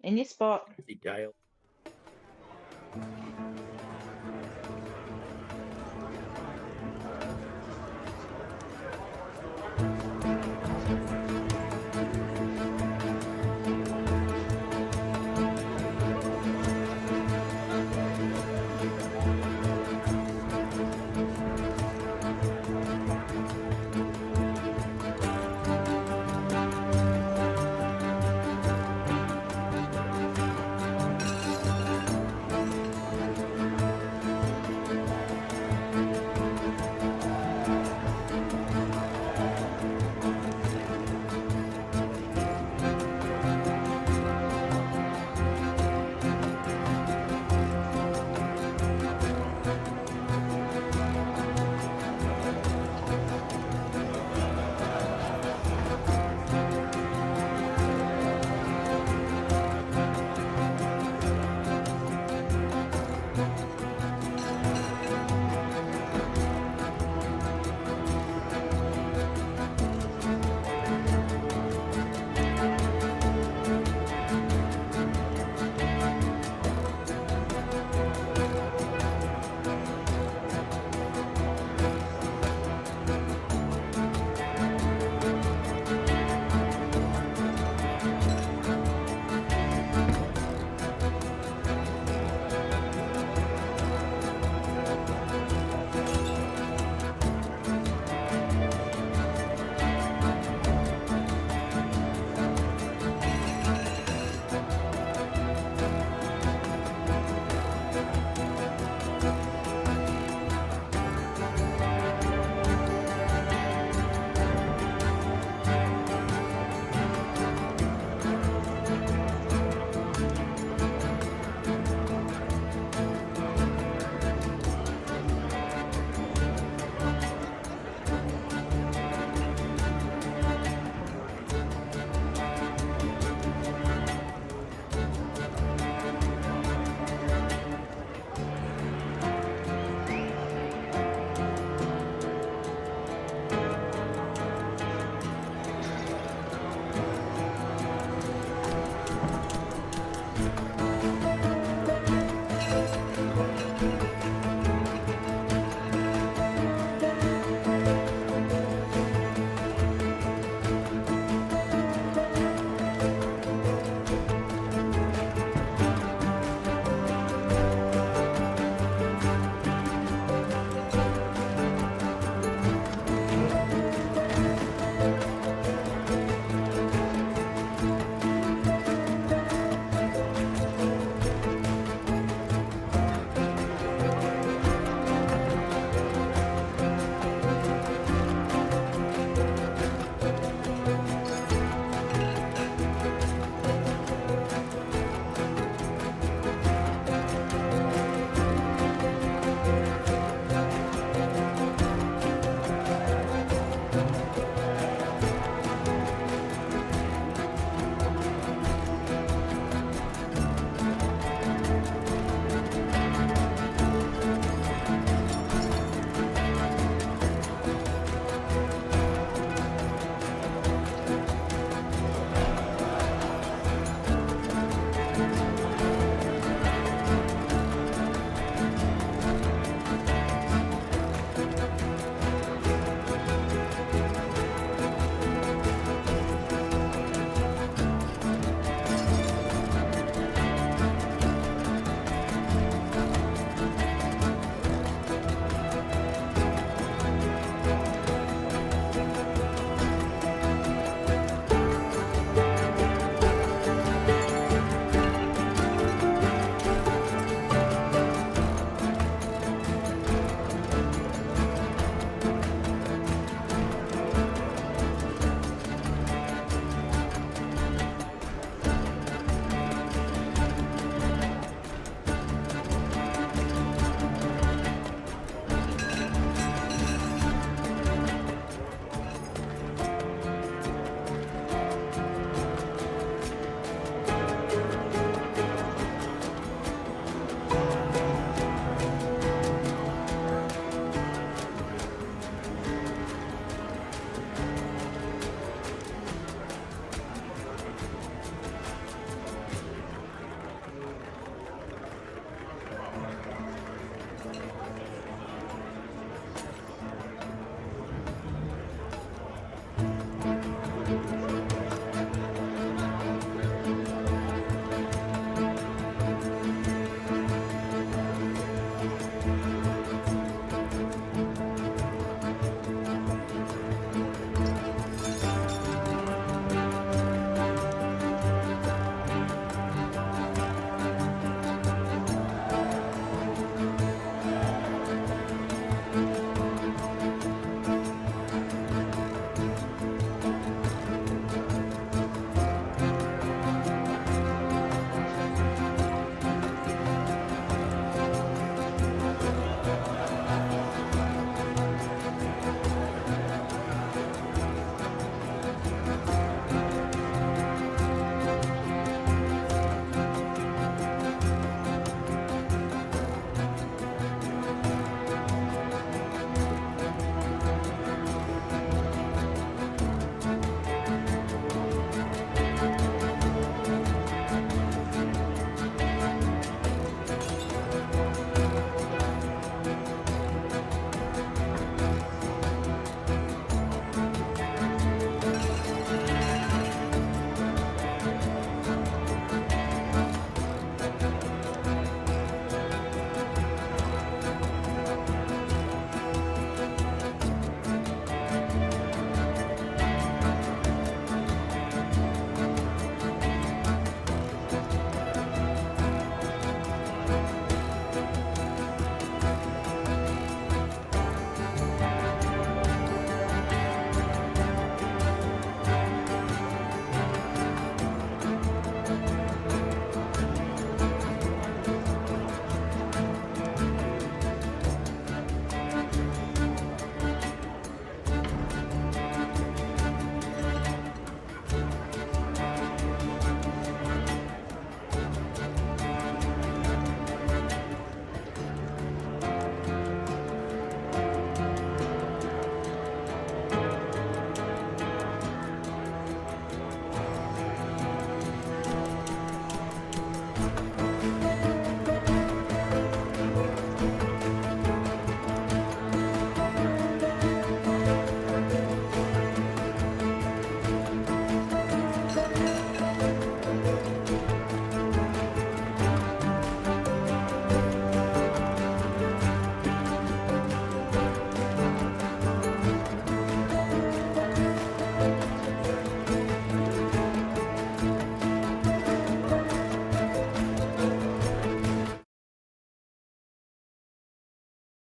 In your spot. Dale.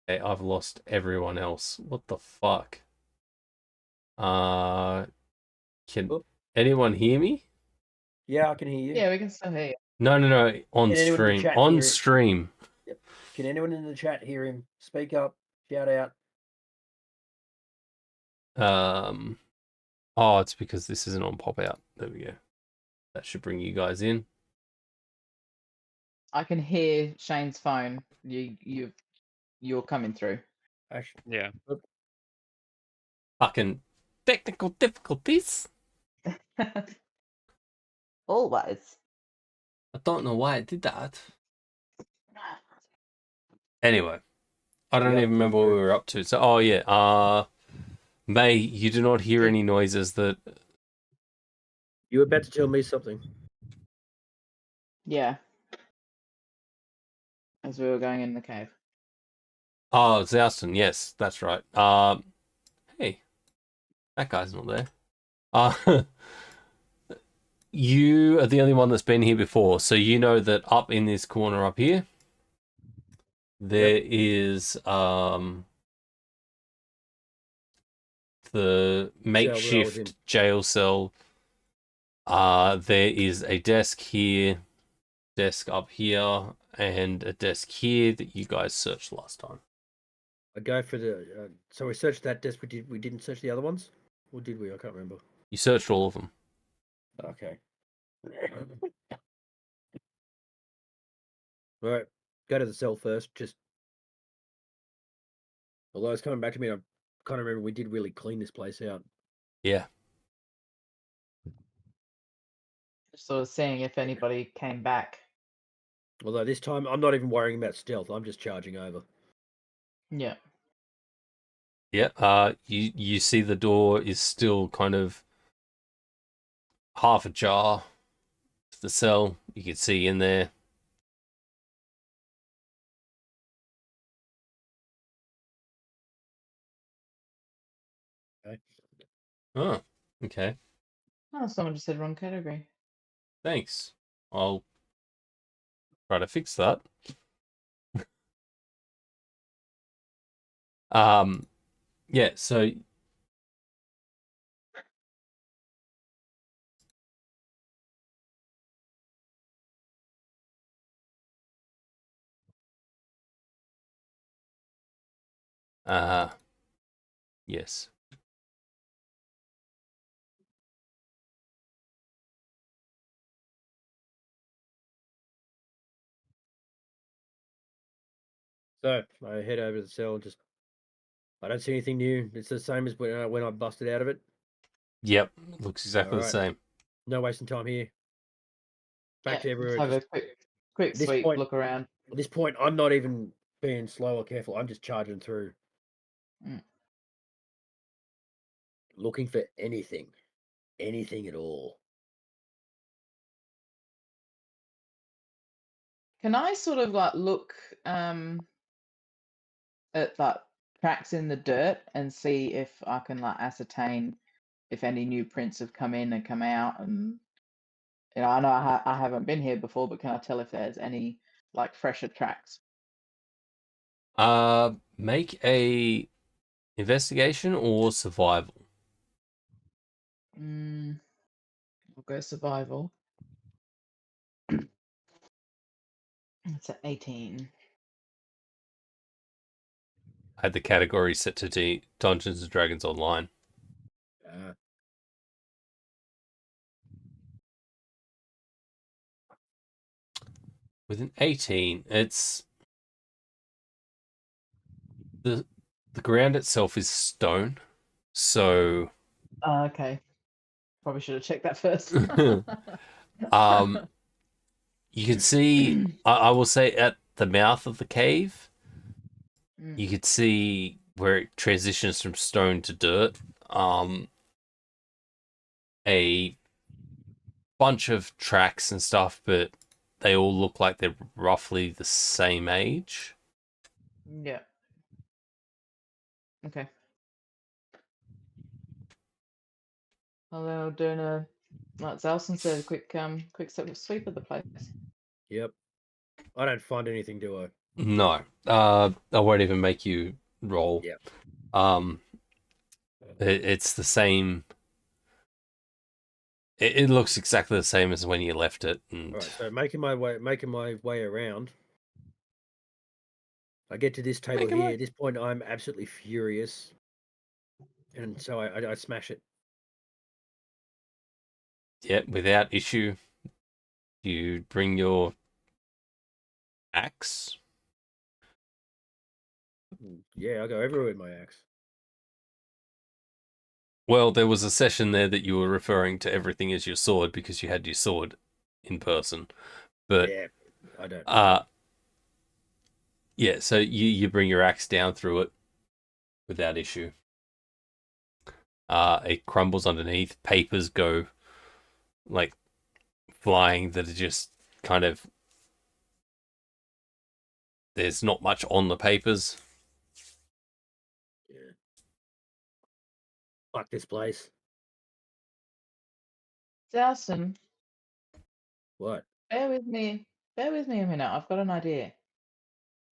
Okay, I've lost everyone else. What the fuck? Can Oh. anyone hear me? Yeah, I can hear you. Yeah, we can still hear you. No. On Can anyone in the stream. chat On hear it? stream. Can anyone in the chat hear him? Speak up. Shout out. Oh, it's because this isn't on pop out. There we go. That should bring you guys in. I can hear Shane's phone. You're coming through. Actually, Yeah. Fucking technical difficulties. Always. I don't know why I did that. Anyway, I don't Yep, even remember what we were up to. So, oh yeah. May, you do not hear any noises that. you were about to tell me something. Yeah. As we were going in the cave. Oh, Xalston. Yes, that's right. Hey, that guy's not there. You are the only one that's been here before, so you know that up in this corner up here, there is the makeshift jail cell. There is a desk here, desk up here, and a desk here that you guys searched last time. I go for the. So we searched that desk. We didn't search the other ones, or did we? I can't remember. You searched all of them. Okay. All right. Go to the cell first. Just. Although it's coming back to me, I kind of remember we did really clean this place out. Yeah. Sort of seeing if anybody came back. Although this time I'm not even worrying about stealth. I'm just charging over. Yeah. Yeah. You see the door is still kind of half ajar to the cell. You can see in there. Okay. Oh, okay. Oh, someone just said wrong category. Thanks. I'll try to fix that. Yeah, so yes. So I head over to the cell and just. I don't see anything new. It's the same as when I busted out of it. Yep, looks exactly the Alright. same. No wasting time here. Back to Let's everywhere. have Just, a quick this sweep, point- look around. at this point, I'm not even being slow or careful. I'm just charging through. Mm. Looking for anything. Anything at all. Can I sort of like look at like tracks in the dirt and see if I can like ascertain if any new prints have come in and come out? And I know I haven't been here before, but can I tell if there's any like fresher tracks? Make a investigation or survival. I'll go survival. It's at 18. I had the category set to Dungeons and Dragons Online. With an 18, it's the ground itself is stone, so Okay. Probably should have checked that first. you can see. I will say at the mouth of the cave, you could see where it transitions from stone to dirt. A bunch of tracks and stuff, but they all look like they're roughly the same age. Yeah. Okay. Well, then I'm doing like Xalston said, a quick sweep of the place. Yep. I don't find anything, do I? No. I won't even make you roll. Yep. It's the same. It looks exactly the same as when you left it, and All right, so making my way around. I get to this table Making here. way. At this point, I'm absolutely furious, and so I smash it. yeah, without issue, you bring your axe. Yeah, I go everywhere with my axe. Well, there was a session there that you were referring to everything as your sword because you had your sword in person, but Yeah, I don't. yeah. So you bring your axe down through it without issue. It crumbles underneath. Papers go like flying that are just kind of. There's not much on the papers. Yeah. Fuck this place. Xalston, What? bear with me. Bear with me a minute. I've got an idea.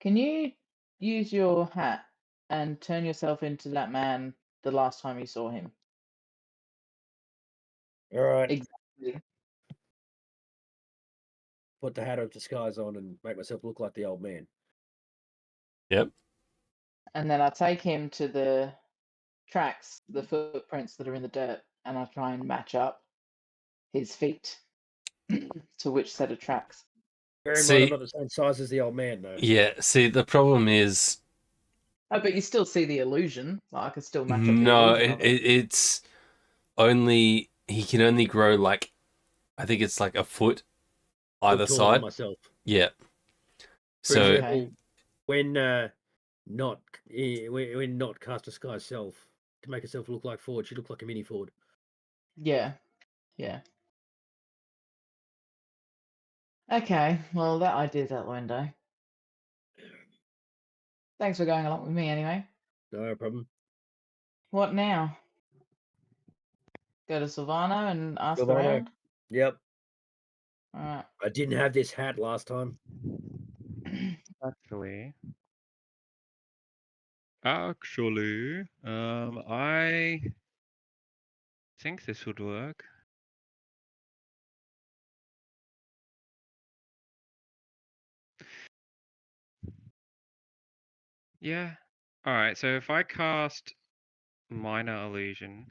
Can you use your hat and turn yourself into that man the last time you saw him? All right. Exactly. Put the hat of disguise on and make myself look like the old man. Yep. And then I take him to the tracks, the footprints that are in the dirt, and I try and match up his feet to which set of tracks. Bear in mind, I'm See, not the same size as the old man, though. yeah. See, the problem is Oh, but you still see the illusion. Like I can still match up the no. illusion of it. It's only he can only grow like I think it's like a foot either Look taller than side. myself. Yeah. For So example, when when not cast disguise self to make herself look like Ford, she looked like a mini Ford. Yeah, yeah. Okay, well that idea's out the window. Thanks for going along with me anyway. No problem. What now? Go to Silvano and ask Silvano. around? Yep. Alright. I didn't have this hat last time. Actually, I think this would work. Yeah. All right. So if I cast minor illusion,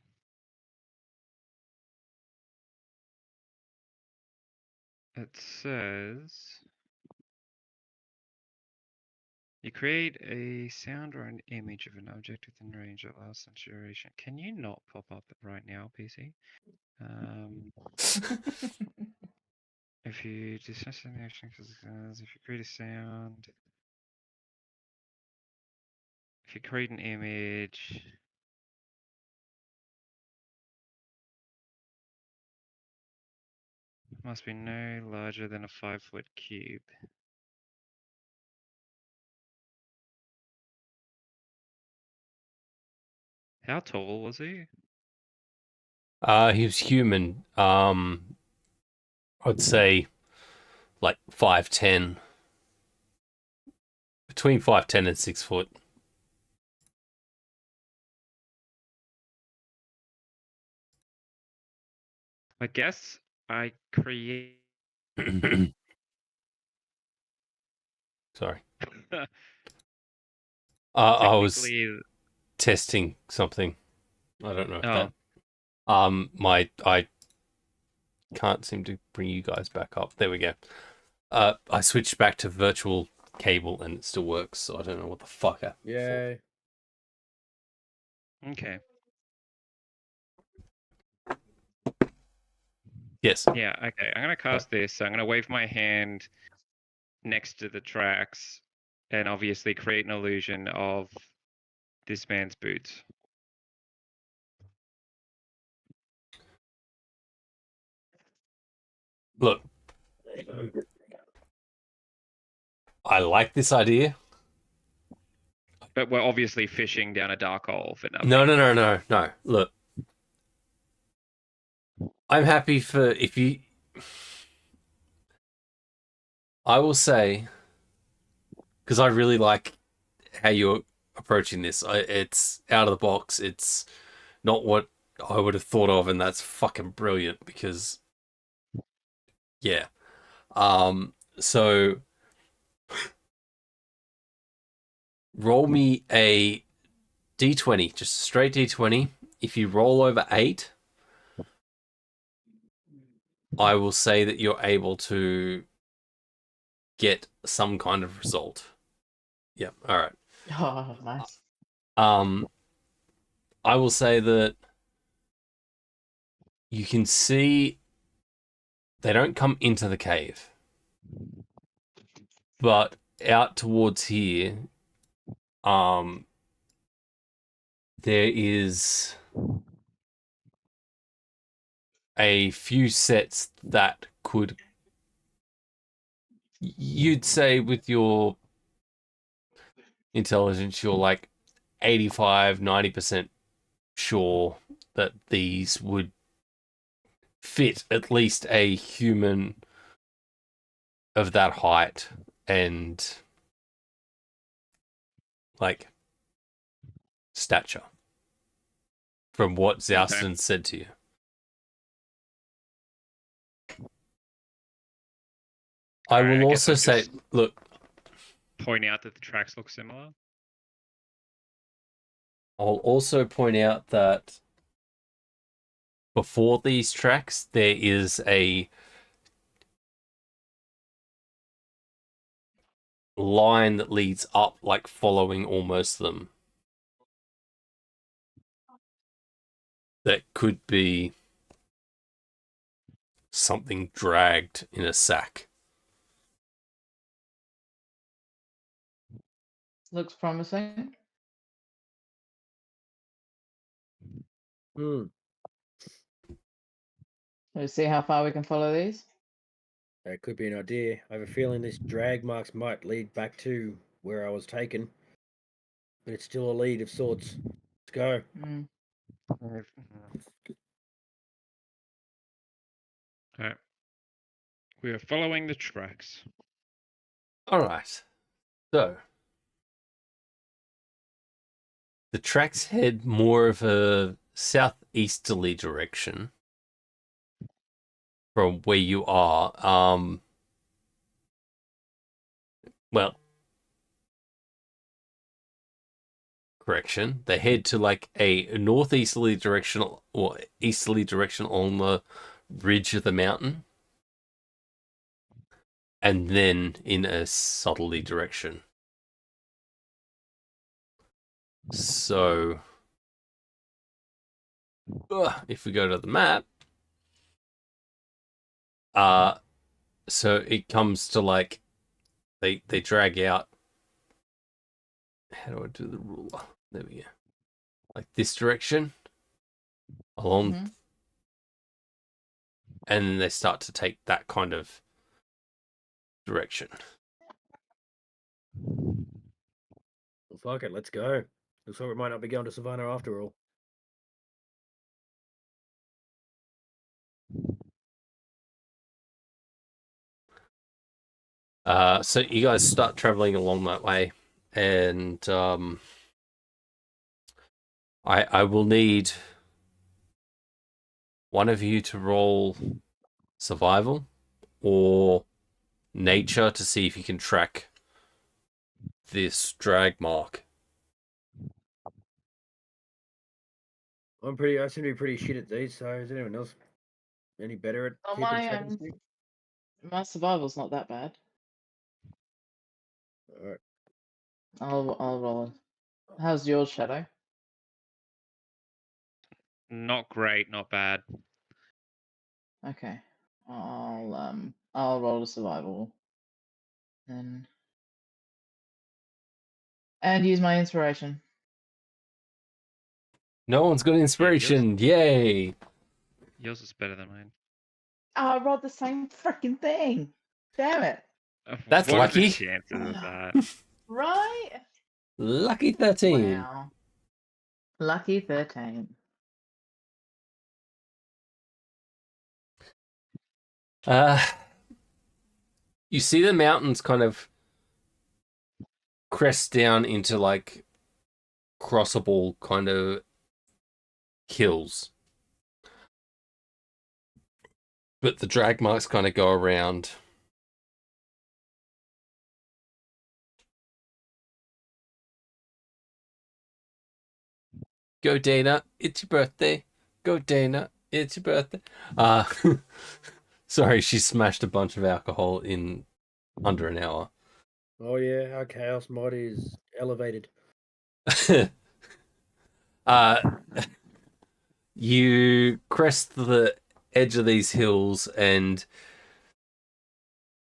it says you create a sound or an image of an object within range that lasts some duration. Can you not pop up right now, PC? If you dismiss an action, if you create a sound, if you create an image, must be no larger than a 5-foot cube. How tall was he? he was human. I'd say like 5'10", between 5'10" and 6 foot. I guess I create. Sorry. I was Technically, testing something. I don't know if oh, that. I can't seem to bring you guys back up. There we go. I switched back to virtual cable and it still works. So I don't know what the fuck happened. Yay. okay. Yes. Yeah, okay. I'm gonna cast this. So I'm gonna wave my hand next to the tracks and obviously create an illusion of this man's boots. Look, I like this idea. But we're obviously fishing down a dark hole for nothing. No. Look, I'm happy for if you. I will say because I really like how you're approaching this. It's out of the box. It's not what I would have thought of, and that's fucking brilliant because, yeah. So roll me a d20, just a straight d20. If you roll over 8, I will say that you're able to get some kind of result. Yeah, all right. Oh, nice. I will say that you can see they don't come into the cave, but out towards here, there is a few sets that could, you'd say with your intelligence, you're like 85, 90% sure that these would fit at least a human of that height and like stature from what Xalston said to you. I Alright, will I guess also I'll say, just look, point out that the tracks look similar. I'll also point out that before these tracks, there is a line that leads up, like following almost them. That could be something dragged in a sack. Looks promising. Hmm. Let's see how far we can follow these. That could be an idea. I have a feeling this drag marks might lead back to where I was taken, but it's still a lead of sorts. Let's go. Mm. Alright. We are following the tracks. All right. So the tracks head more of a southeasterly direction from where you are. Well, correction. They head to like a northeasterly direction or easterly direction on the ridge of the mountain, and then in a southerly direction. So, if we go to the map, so it comes to like they drag out. How do I do the ruler? There we go. Like this direction along, Mhm. and then they start to take that kind of direction. Well, fuck it, let's go. Looks like we might not be going to Savannah after all. So you guys start traveling along that way, and I will need one of you to roll survival or nature to see if you can track this drag mark. I seem to be pretty shit at these, so is anyone else any better at Oh, keeping track of this thing? my survival's not that bad. Alright. I'll roll. How's yours, Shadow? Not great, not bad. Okay. I'll roll a survival. Then and use my inspiration. No one's got inspiration. Yay! Yours is better than mine. Oh, I rolled the same freaking thing. Damn it. That's what lucky. are the chances of that? Right? Lucky 13. Wow. Lucky 13. You see the mountains kind of crest down into like crossable kind of hills. But the drag marks kind of go around. Go Dana, it's your birthday. Go Dana, it's your birthday. Sorry, she smashed a bunch of alcohol in under an hour. Oh yeah, our chaos mod is elevated. You crest the edge of these hills, and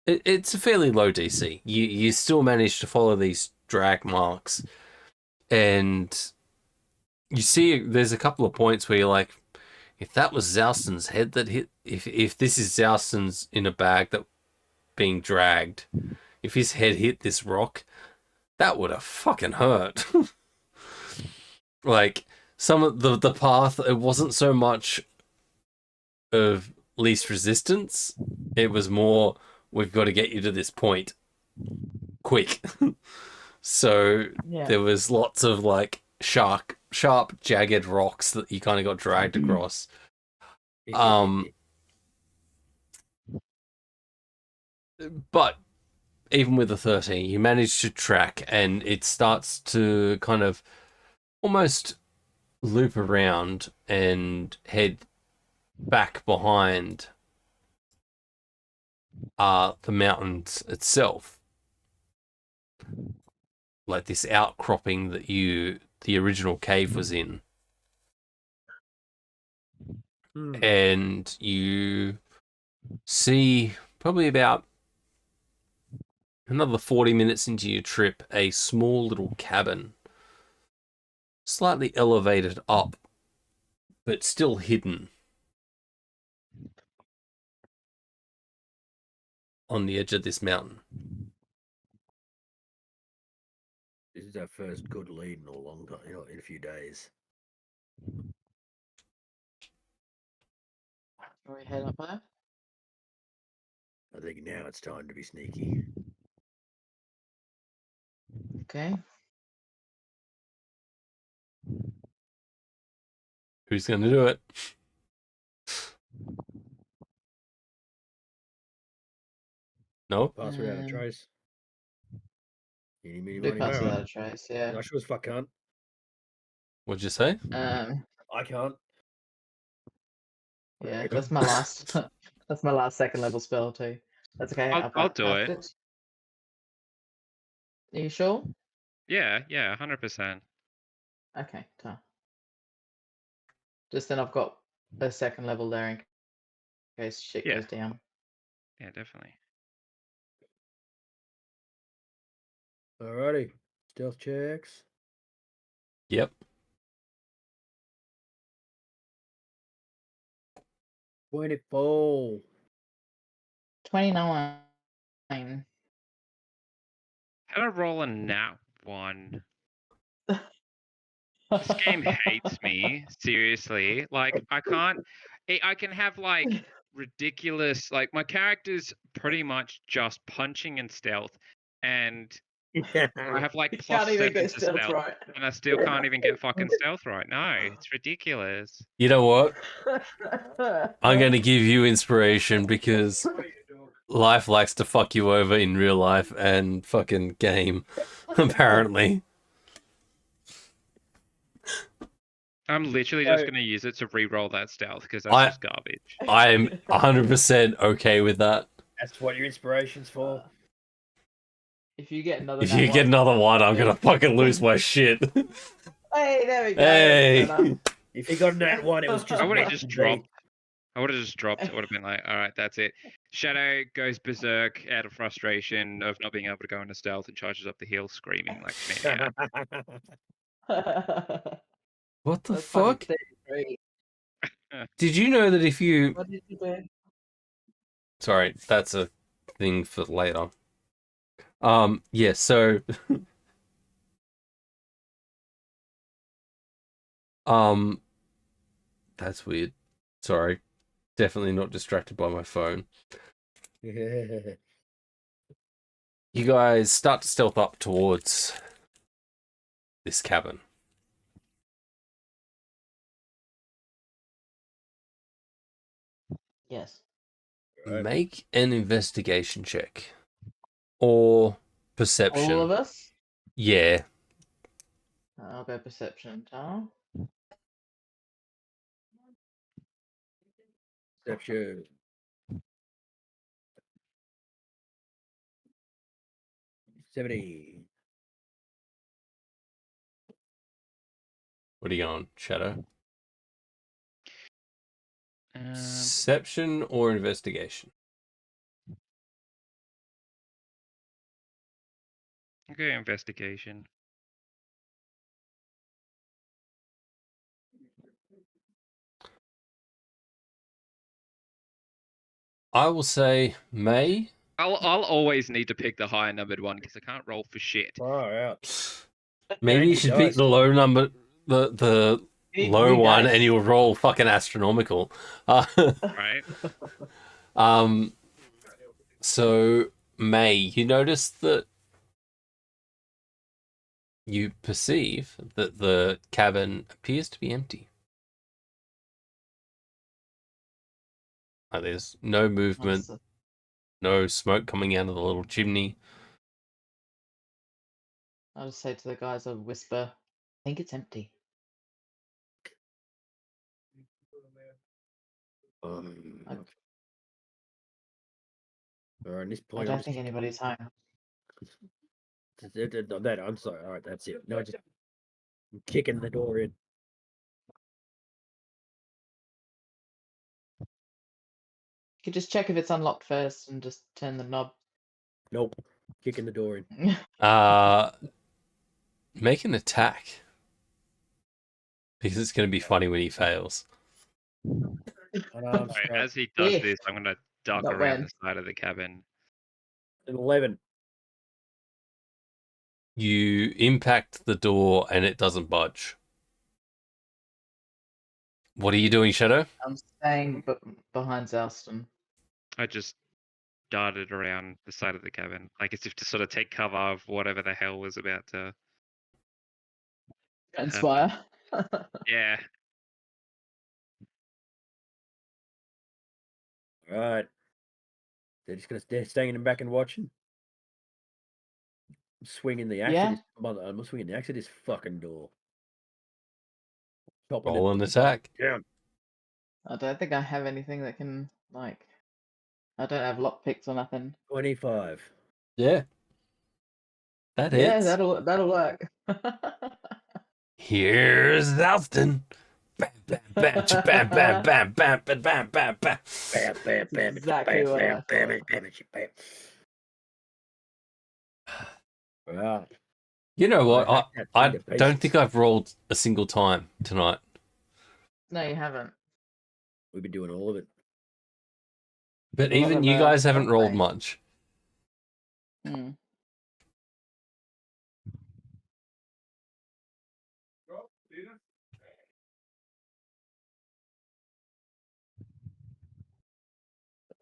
it's a fairly low DC. You still manage to follow these drag marks, and you see there's a couple of points where you're like, if that was Xalston's head that hit, if this is Xalston's in a bag that being dragged, if his head hit this rock, that would have fucking hurt. Like some of the path, it wasn't so much of least resistance. It was more, we've got to get you to this point quick. So there was lots of like sharp, jagged rocks that you kind of got dragged across. But even with the 13, you manage to track, and it starts to kind of almost loop around and head back behind the mountains itself, like this outcropping that the original cave was in. And you see, probably about another 40 minutes into your trip, a small little cabin, slightly elevated up, but still hidden on the edge of this mountain. This is our first good lead in a long time, in a few days. Can we head up there? I think now it's time to be sneaky. Okay. Who's going to do it? No? Pass without a trace. Eeny, meeny, Do miny, pass moe. without a trace, yeah. I sure as fuck can't. What'd you say? I can't. Yeah, that's my last. That's my last second level spell too. That's okay. I'll do it. Are you sure? Yeah, 100%. Okay, done. Just then I've got a second level there in case shit goes down. Yeah, definitely. Alrighty. Stealth checks. Yep. 24. 29. How to roll a nat 1? This game hates me, seriously. Like, I can have, like, ridiculous... Like, my character's pretty much just punching and stealth, and I have, like, plus 7 to stealth, right. and I still can't even get fucking stealth right. No, it's ridiculous. You know what? I'm going to give you inspiration because life likes to fuck you over in real life and fucking game, apparently. I'm literally just going to use it to re-roll that stealth because that's just garbage. I'm 100% okay with that. That's what your inspiration's for. If you get another If you get another one, I'm going to fucking lose my shit. Hey, there we go. Hey! If he got that one, it was just... I would have just dropped. I would have just dropped. I would have been like, all right, that's it. Shadow goes berserk out of frustration of not being able to go into stealth and charges up the hill screaming like a maniac. What the fuck? Did you know that if you... What did you do? Sorry, that's a thing for later. Yeah, so... That's weird. Sorry. Definitely not distracted by my phone. You guys start to stealth up towards this cabin. Yes. Right. Make an investigation check. Or perception. All of us? Yeah. I'll go perception. Perception. 70. What are you going, Shadow? Um, Perception or investigation? okay, investigation. I will say May. I'll always need to pick the higher numbered one because I can't roll for shit. Far out. Maybe you should pick the low number, the low one, and you'll roll fucking astronomical. Right? So May, you notice that you perceive that the cabin appears to be empty. There's no movement, no smoke coming out of the little chimney. I'll just say to the guys, I'll whisper, I think it's empty. All right, this point, I don't think anybody's home. That I'm sorry. All right, that's it. No, just I'm kicking the door in. You could just check if it's unlocked first and just turn the knob. Nope, kicking the door in. Make an attack. Because it's going to be funny when he fails. Unarmed Right, strike. as he does Yeah. this, I'm going to duck Not around when. the side of the cabin. An 11. You impact the door and it doesn't budge. What are you doing, Shadow? I'm staying behind Xalston. I just darted around the side of the cabin, like as if to sort of take cover of whatever the hell was about to. Inspire. Yeah. All right. They're just gonna staying in the back and watching. I'm swinging the axe. Yeah. I'm swinging the axe at this fucking door. Chopping Roll it an attack. down. I don't think I have anything that can, like, I don't have lockpicks or nothing. 25. Yeah. That Yeah, hits. that'll work. Here's Xalston. Bam, bam, bam, bam, bam, bam, bam, bam, bam, bam, bam. Bam, bam, bam, Exactly bam, what bam, I bam, thought. bam, bam, bam. Right. You know what? I hacked that I thing to don't pieces. think I've rolled a single time tonight. No, you haven't. We've been doing all of it. But A lot even of, you guys haven't rolled role-playing. much. Hmm.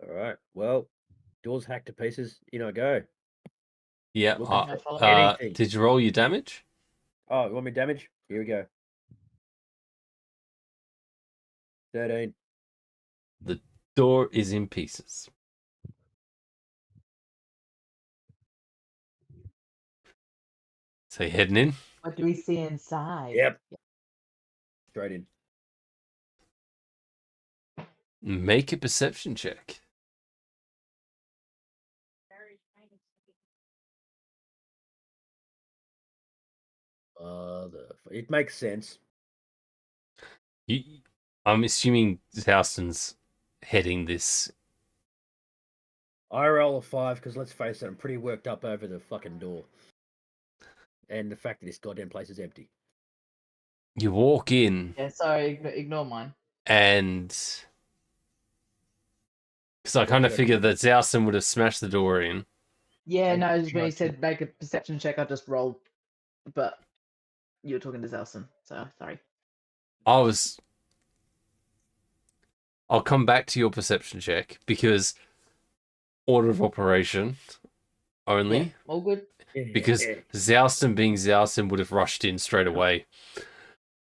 All right. Well, doors hacked to pieces. In I go. Yeah. Looking for anything. Did you roll your damage? Oh, you want me damage? Here we go. 13. The door is in pieces. So you're heading in? What do we see inside? Yep. Straight in. Make a perception check. It makes sense. I'm assuming Xalston's heading this. I roll a 5 because let's face it, I'm pretty worked up over the fucking door. And the fact that this goddamn place is empty. You walk in Yeah, sorry, ignore mine. and... Because I kind of figured that Xalston would have smashed the door in. Yeah, I no, pretty just when you much- said make a perception check, I just rolled. But you were talking to Xalston, so sorry. I'll come back to your perception check because order of operation, only. Yeah, all good. Because Xalston being Xalston would have rushed in straight away.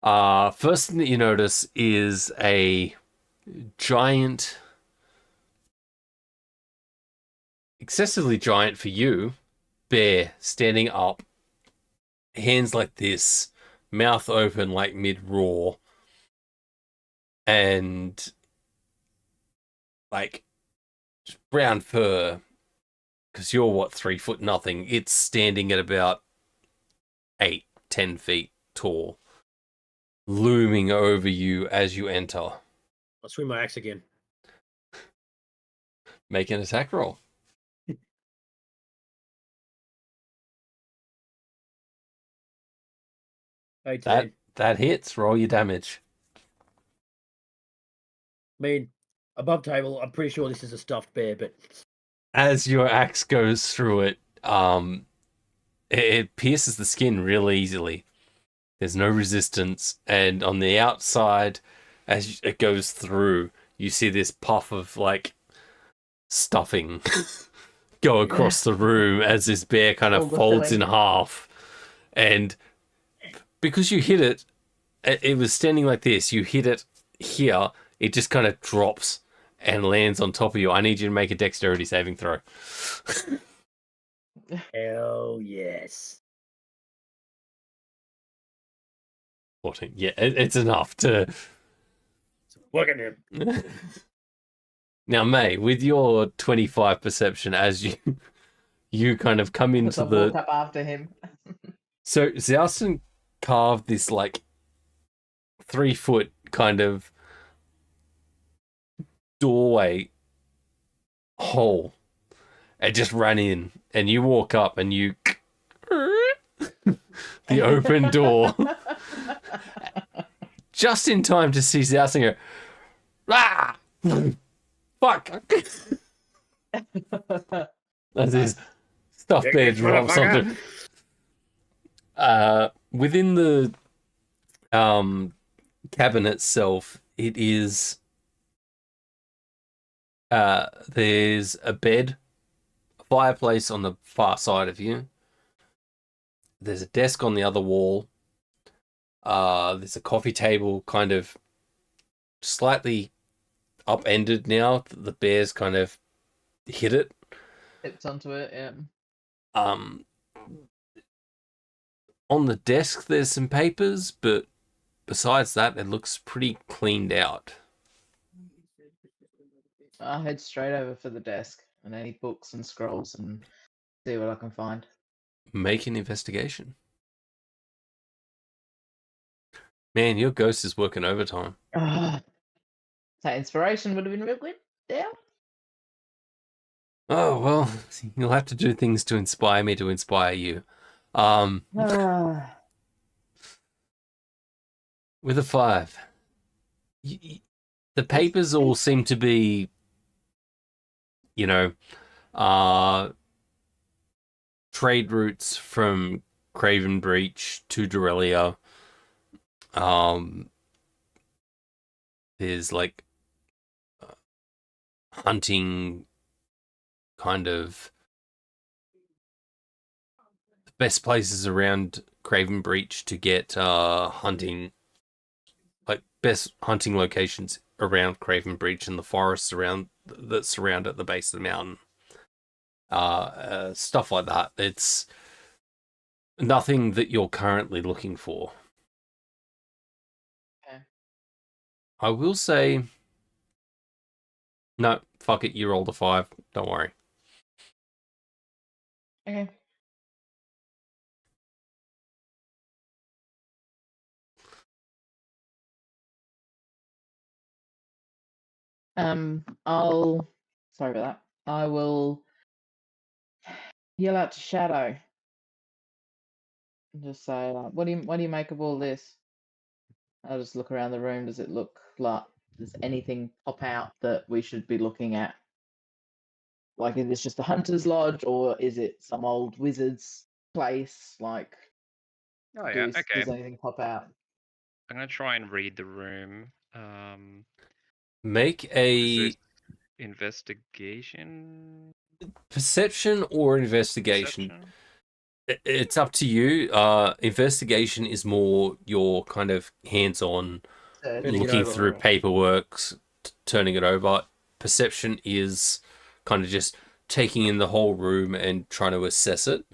First thing that you notice is a giant, excessively giant for you, bear standing up, hands like this, mouth open like mid-roar, and like brown fur, because you're what, 3 foot nothing. It's standing at about 8-10 feet tall, looming over you as you enter. I'll swing my axe again. Make an attack roll. 18. That hits. Roll your damage. I mean, above table, I'm pretty sure this is a stuffed bear, but As your axe goes through it, it pierces the skin really easily. There's no resistance, and on the outside, as it goes through, you see this puff of like stuffing go across the room as this bear kind of folds in half. And because you hit it, it was standing like this. You hit it here, it just kind of drops and lands on top of you. I need you to make a dexterity saving throw. hell yes. 14. Yeah, it's enough to. Look at him. Now, May, with your 25 perception, as you kind of come into the. Walk up after him. So Xalston carved this like 3 foot kind of doorway hole and just ran in, and you walk up and you the open door just in time to see Xalston go, ah, fuck. As his stuffed bear drops onto. Within the cabin itself, it is there's a bed, a fireplace on the far side of you. There's a desk on the other wall. There's a coffee table kind of slightly upended now. The bear's kind of hit it. Tipped onto it, yeah. On the desk, there's some papers, but besides that, it looks pretty cleaned out. I'll head straight over for the desk and any books and scrolls and see what I can find. Make an investigation. Man, your ghost is working overtime. That inspiration would have been real good. Yeah. Oh, well, you'll have to do things to inspire me to inspire you. With a 5. The papers all seem to be, trade routes from Craven Breach to Dorelia. There's like hunting kind of the best places around Craven Breach to get hunting, like best hunting locations around Craven Breach and the forests around that surround at the base of the mountain. Stuff like that. It's nothing that you're currently looking for. Okay. I will say, no, fuck it, you rolled a 5. Don't worry. Okay. Sorry about that. I will yell out to Shadow and just say, like, what do you make of all this? I'll just look around the room. Does it look like does anything pop out that we should be looking at? Like, is this just a hunter's lodge, or is it some old wizard's place? Like, Oh yeah, okay. does anything pop out? I'm gonna try and read the room. Make a Investigation. Perception or investigation? Perception? It's up to you. Investigation is more your kind of hands-on, Turning it looking over, through right. paperwork, turning it over. Perception is kind of just taking in the whole room and trying to assess it.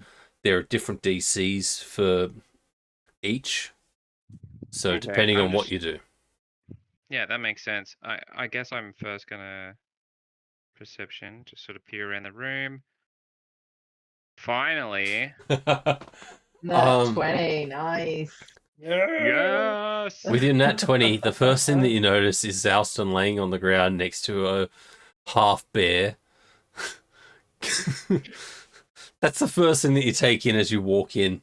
There are different DCs for each, so Okay, depending I'm on what just- you do. Yeah, that makes sense. I guess I'm first gonna perception, just sort of peer around the room. Finally. Nat 20, nice. Yeah. Yes. Within that 20, the first thing that you notice is Xalston laying on the ground next to a half bear. That's the first thing that you take in as you walk in.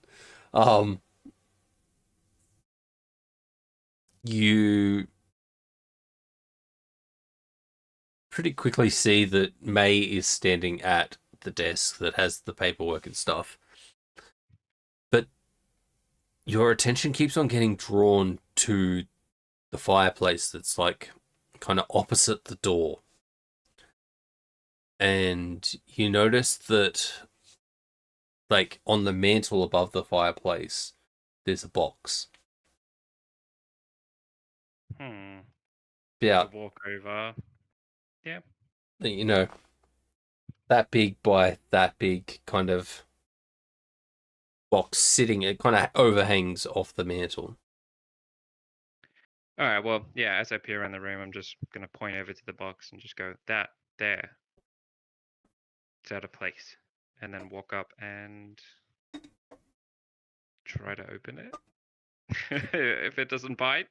You pretty quickly see that May is standing at the desk that has the paperwork and stuff. But your attention keeps on getting drawn to the fireplace that's like kind of opposite the door. And you notice that, like, on the mantle above the fireplace, there's a box. About, Walk over. Yeah. you know, that big by that big kind of box sitting, it kind of overhangs off the mantle. All right. Well, yeah. As I peer around the room, I'm just gonna point over to the box and just go, "That there, it's out of place," and then walk up and try to open it. If it doesn't bite.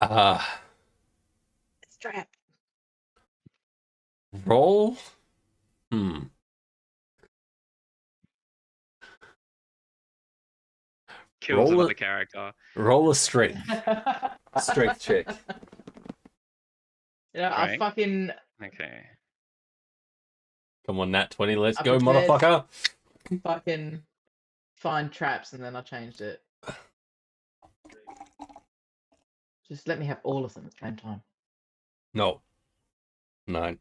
It's trapped. Roll. Kills Roll another it. character. Roll a strength. Strength check. Yeah, I Right. fucking Okay. Come on, Nat 20, let's I go, prepared- motherfucker. fucking find traps and then I changed it. Just let me have all of them at the same time. No. 9.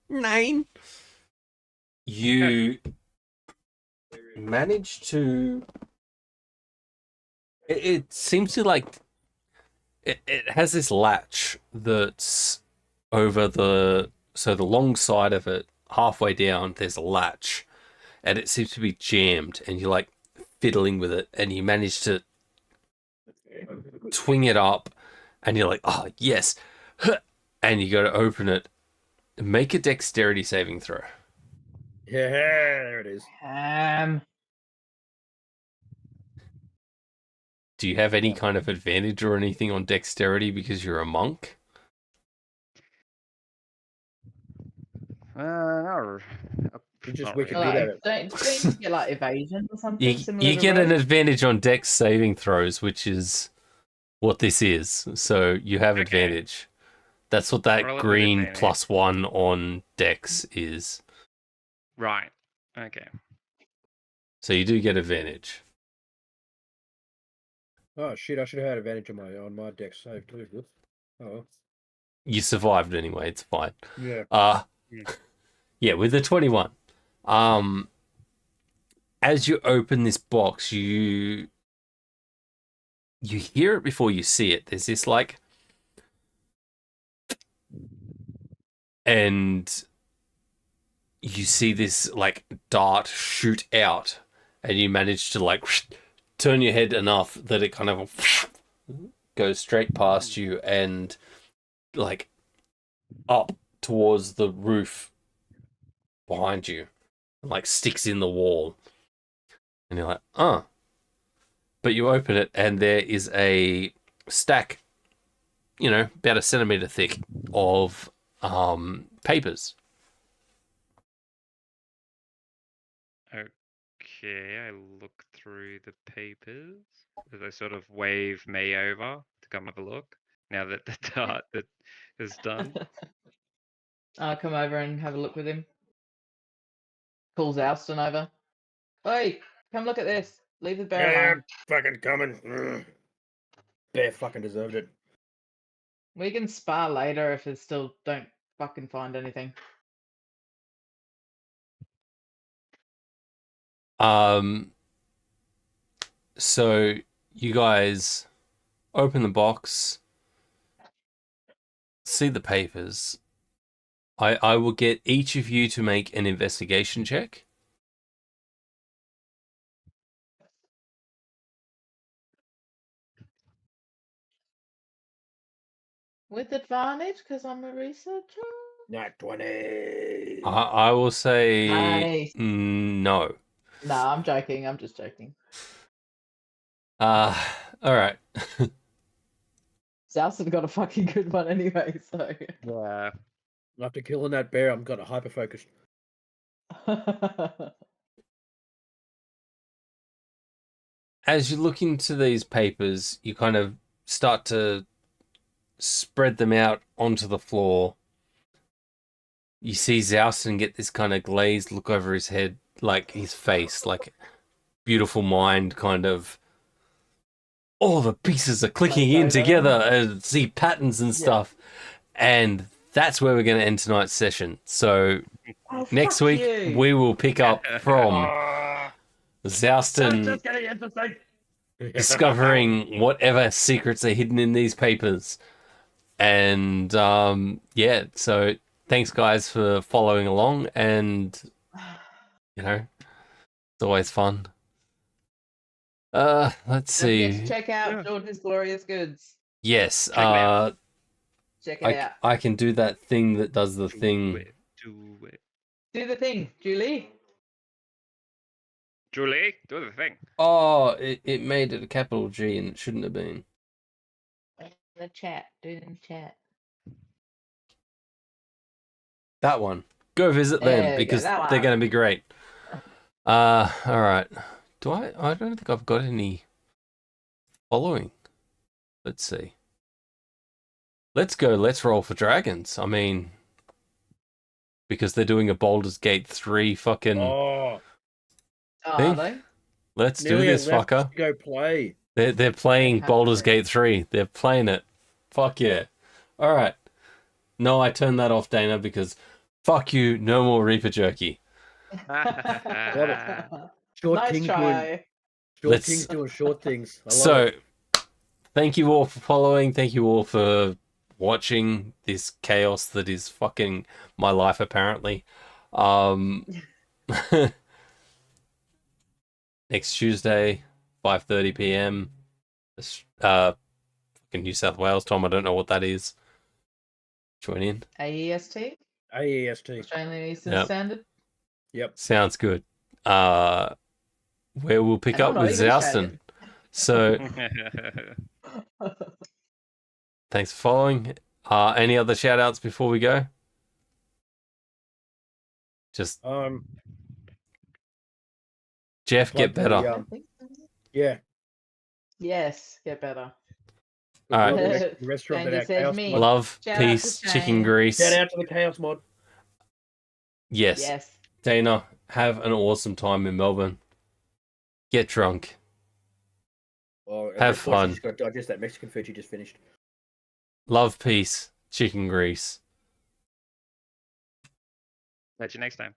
9. You manage to. It seems to like. It has this latch that's over the. So the long side of it, halfway down, there's a latch. And it seems to be jammed. And you're like fiddling with it. And you manage to twing it up. And you're like, oh, yes. And you go to open it. Make a dexterity saving throw. Yeah, there it is. Do you have any kind of advantage or anything on dexterity because you're a monk? You're just Not wicked really. good at it. Don't you get like evasion or something similar You to get an rogue? advantage on dex saving throws, which is what this is. So you have Okay. advantage. That's what that Relative green advantage. +1 on dex is. Right. Okay. So you do get advantage. Oh shit! I should have had advantage on my deck save too. Good. Oh well. You survived anyway. It's fine. Yeah. Yeah, with the 21. As you open this box, you hear it before you see it. There's this like, and you see this like dart shoot out, and you manage to like turn your head enough that it kind of goes straight past you and like up towards the roof behind you, and like sticks in the wall, and you're like, oh. But you open it, and there is a stack, about a centimeter thick of papers. Okay, I look through the papers as I sort of wave May over to come have a look. Now that the dart that is done. I'll come over and have a look with him. Calls Xalston over. Hey, come look at this. Leave the bear Yeah, alone. fucking coming. Ugh. Bear fucking deserved it. We can spar later if it still don't fucking find anything. So you guys open the box, see the papers. I will get each of you to make an investigation check. With advantage, because I'm a researcher. Nat 20. I will say Nice. no. No, I'm joking. I'm just joking. All right. Xalston got a fucking good one anyway, so. Yeah. After killing that bear, I'm got a hyper focus. As you look into these papers, you kind of start to spread them out onto the floor. You see Xalston get this kind of glazed look over his head, like his face, like beautiful mind kind of. All the pieces are clicking in together and see patterns and stuff. And that's where we're going to end tonight's session. So next week, we will pick up from Xalston discovering whatever secrets are hidden in these papers. And yeah, so thanks guys for following along, and you know, it's always fun. Let's Don't see. forget to check out George's Glorious Goods. Yes, Check it out. I can do that thing that does the thing. Do it. Do the thing, Julie. Julie, do the thing. Oh, it made it a capital G and it shouldn't have been. The chat. Do it in the chat. That one. Go visit them There we go, because that they're one. going to be great. All right. I don't think I've got any following. Let's see. Let's go. Let's roll for dragons. I mean, because they're doing a Baldur's Gate 3 fucking Oh, thing. Are they? Let's do Nelia this, left fucker. to go play. They're playing Fantastic. Baldur's Gate 3. They're playing it. Fuck yeah. All right. No, I turned that off, Dana, because fuck you. No more Reaper jerky. Short Nice King's try. Short King's doing short things. I love So, it. thank you all for following. Thank you all for watching this chaos that is fucking my life, apparently. Next Tuesday, 5:30 p.m. Fucking New South Wales time. I don't know what that is. Join in. AEST? AEST. Australian Eastern Yep. Standard? Yep. Sounds good. Where we'll pick And up I'm not with even Xalston. So, thanks for following. Any other shout outs before we go? Just Jeff, get plug the, better. I don't think so. Yeah. Yes, get better. All right. The restaurant Danger that our says chaos me. mod. Love, Shout out to peace, chicken Shane. grease. Shout out to the chaos mod. Yes. Yes. Dana, have an awesome time in Melbourne. Get drunk. Oh, Have of course, fun. She's got to digest that Mexican food she just finished. Love, peace, chicken grease. Catch you next time.